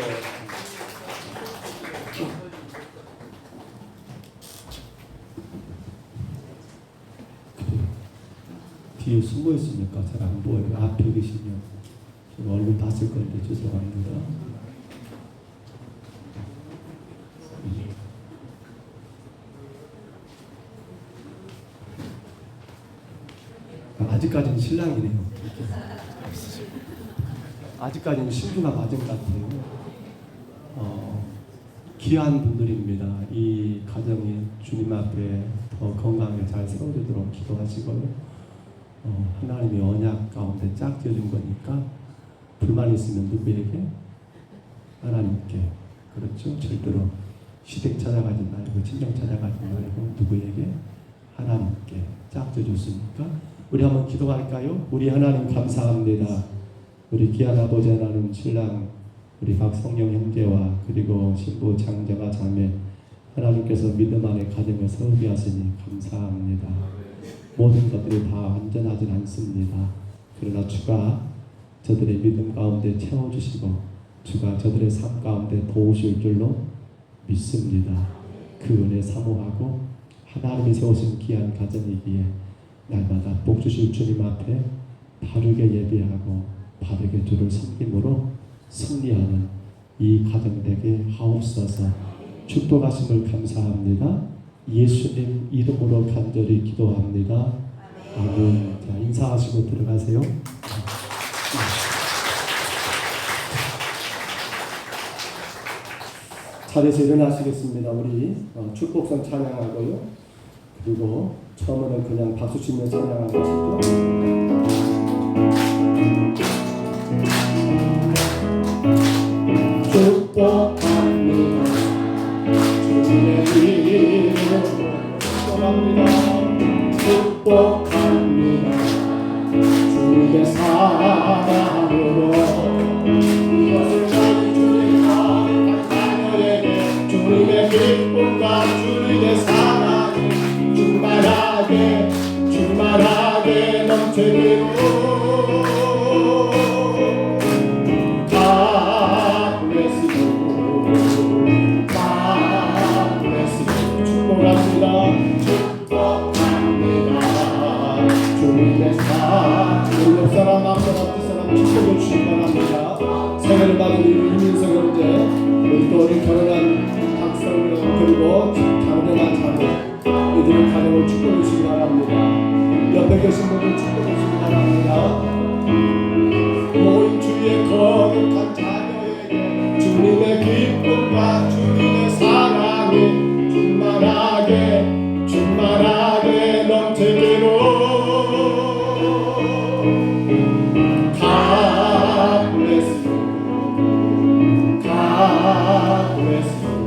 뒤에 숨어 있으니까 잘 안 보여요. 앞에 계시면 얼른 봤을 건데 죄송합니다. 아직까지는 신랑이네요. 아직까지는 신부가 맞은 것 같아요. 귀한 분들입니다. 이 가정이 주님 앞에 더 건강하게 잘 세워지도록 기도하시고요. 하나님의 언약 가운데 짝지어준 거니까 불만 있으면 누구에게? 하나님께. 그렇죠? 절대로 시댁 찾아가지 말고 친정 찾아가지 말고 누구에게? 하나님께 짝지어줬으니까 우리 한번 기도할까요? 우리 하나님 감사합니다. 우리 귀한 아버지 하나님 신랑 우리 박성령 형제와 그리고 신부 장자가 자매 하나님께서 믿음 안에 가정을 세우게 하시니 감사합니다. 모든 것들이 다 완전하진 않습니다. 그러나 주가 저들의 믿음 가운데 채워주시고 주가 저들의 삶 가운데 도우실 줄로 믿습니다. 그 은혜 사모하고 하나님이 세우신 귀한 가정이기에 날마다 복 주실 주님 앞에 바르게 예배하고 바르게 주를 섬김으로 승리하는 이 가정 되게 하옵소서. 축복하심을 감사합니다. 예수님 이름으로 간절히 기도합니다. 아멘. 자, 인사하시고 들어가세요. 자리에서 일어나시겠습니다. 우리 축복성 찬양하고요. 그리고 처음에는 그냥 박수 치며 찬양하고 싶죠. 축복합니다. 주님의 이름으로 사랑으로 이것을 저희 주님 거룩한 자녀에게 주님의 기쁨과 주님의 사랑이 충만하게 넘치기로 God bless you. God bless you. 축복합니다. 주님의 사랑 우리 옆사람 앞사람 뒷사람 축복해 주시기 바랍니다. 생일을 받은 이민석 형제 우리 또 우리 결혼한 박성령 그리고 자녀만 자녀 이들의 가정을 축복해 주시기 바랍니다. 옆에 계신 분들 축복해 주시기 바랍니다. 모인 주의 거룩한 자녀에게 주님의 기쁨과 주님의 사랑이 충만하게 넘치기로 God bless you. God bless you.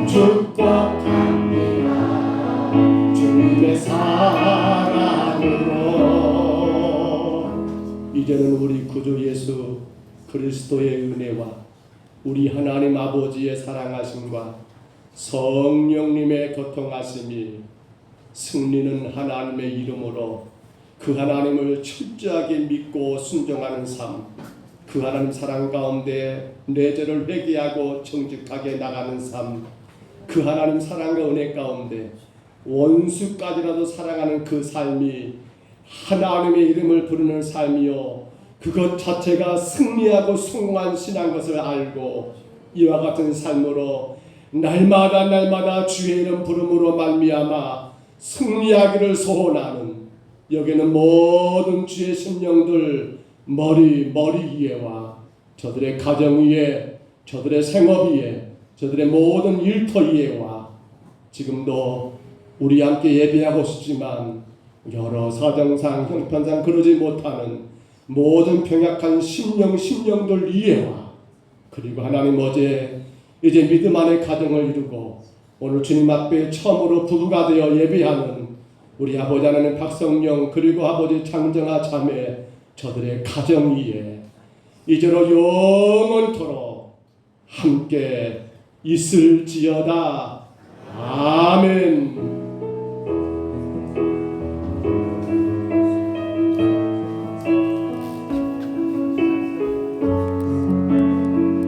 축복합니다. 주님의 사랑으로 이제는 우리 구주 예수 그리스도의 은혜와 우리 하나님 아버지의 사랑하심과 성령님의 교통하심이 승리는 하나님의 이름으로 그 하나님을 철저하게 믿고 순종하는 삶, 그 하나님 사랑 가운데 내 죄를 회개하고 정직하게 나가는 삶, 그 하나님 사랑과 은혜 가운데 원수까지라도 사랑하는 그 삶이 하나님의 이름을 부르는 삶이요 그것 자체가 승리하고 성공한 신한 것을 알고 이와 같은 삶으로 날마다 주의 이름 부름으로 말미암아 승리하기를 소원하는 여기는 모든 주의 심령들 머리 위에와 저들의 가정 위에 저들의 생업 위에 저들의 모든 일터 위에와 지금도 우리 함께 예배하고 싶지만 여러 사정상 형편상 그러지 못하는 모든 병약한 심령들 위에와 그리고 하나님 어제 이제 믿음 안에 가정을 이루고 오늘 주님 앞에 처음으로 부부가 되어 예배하는 우리 아버지 하나님 박성령 그리고 아버지 장정아 자매 저들의 가정 위에 이제로 영원토록 함께 있을지어다. 아멘.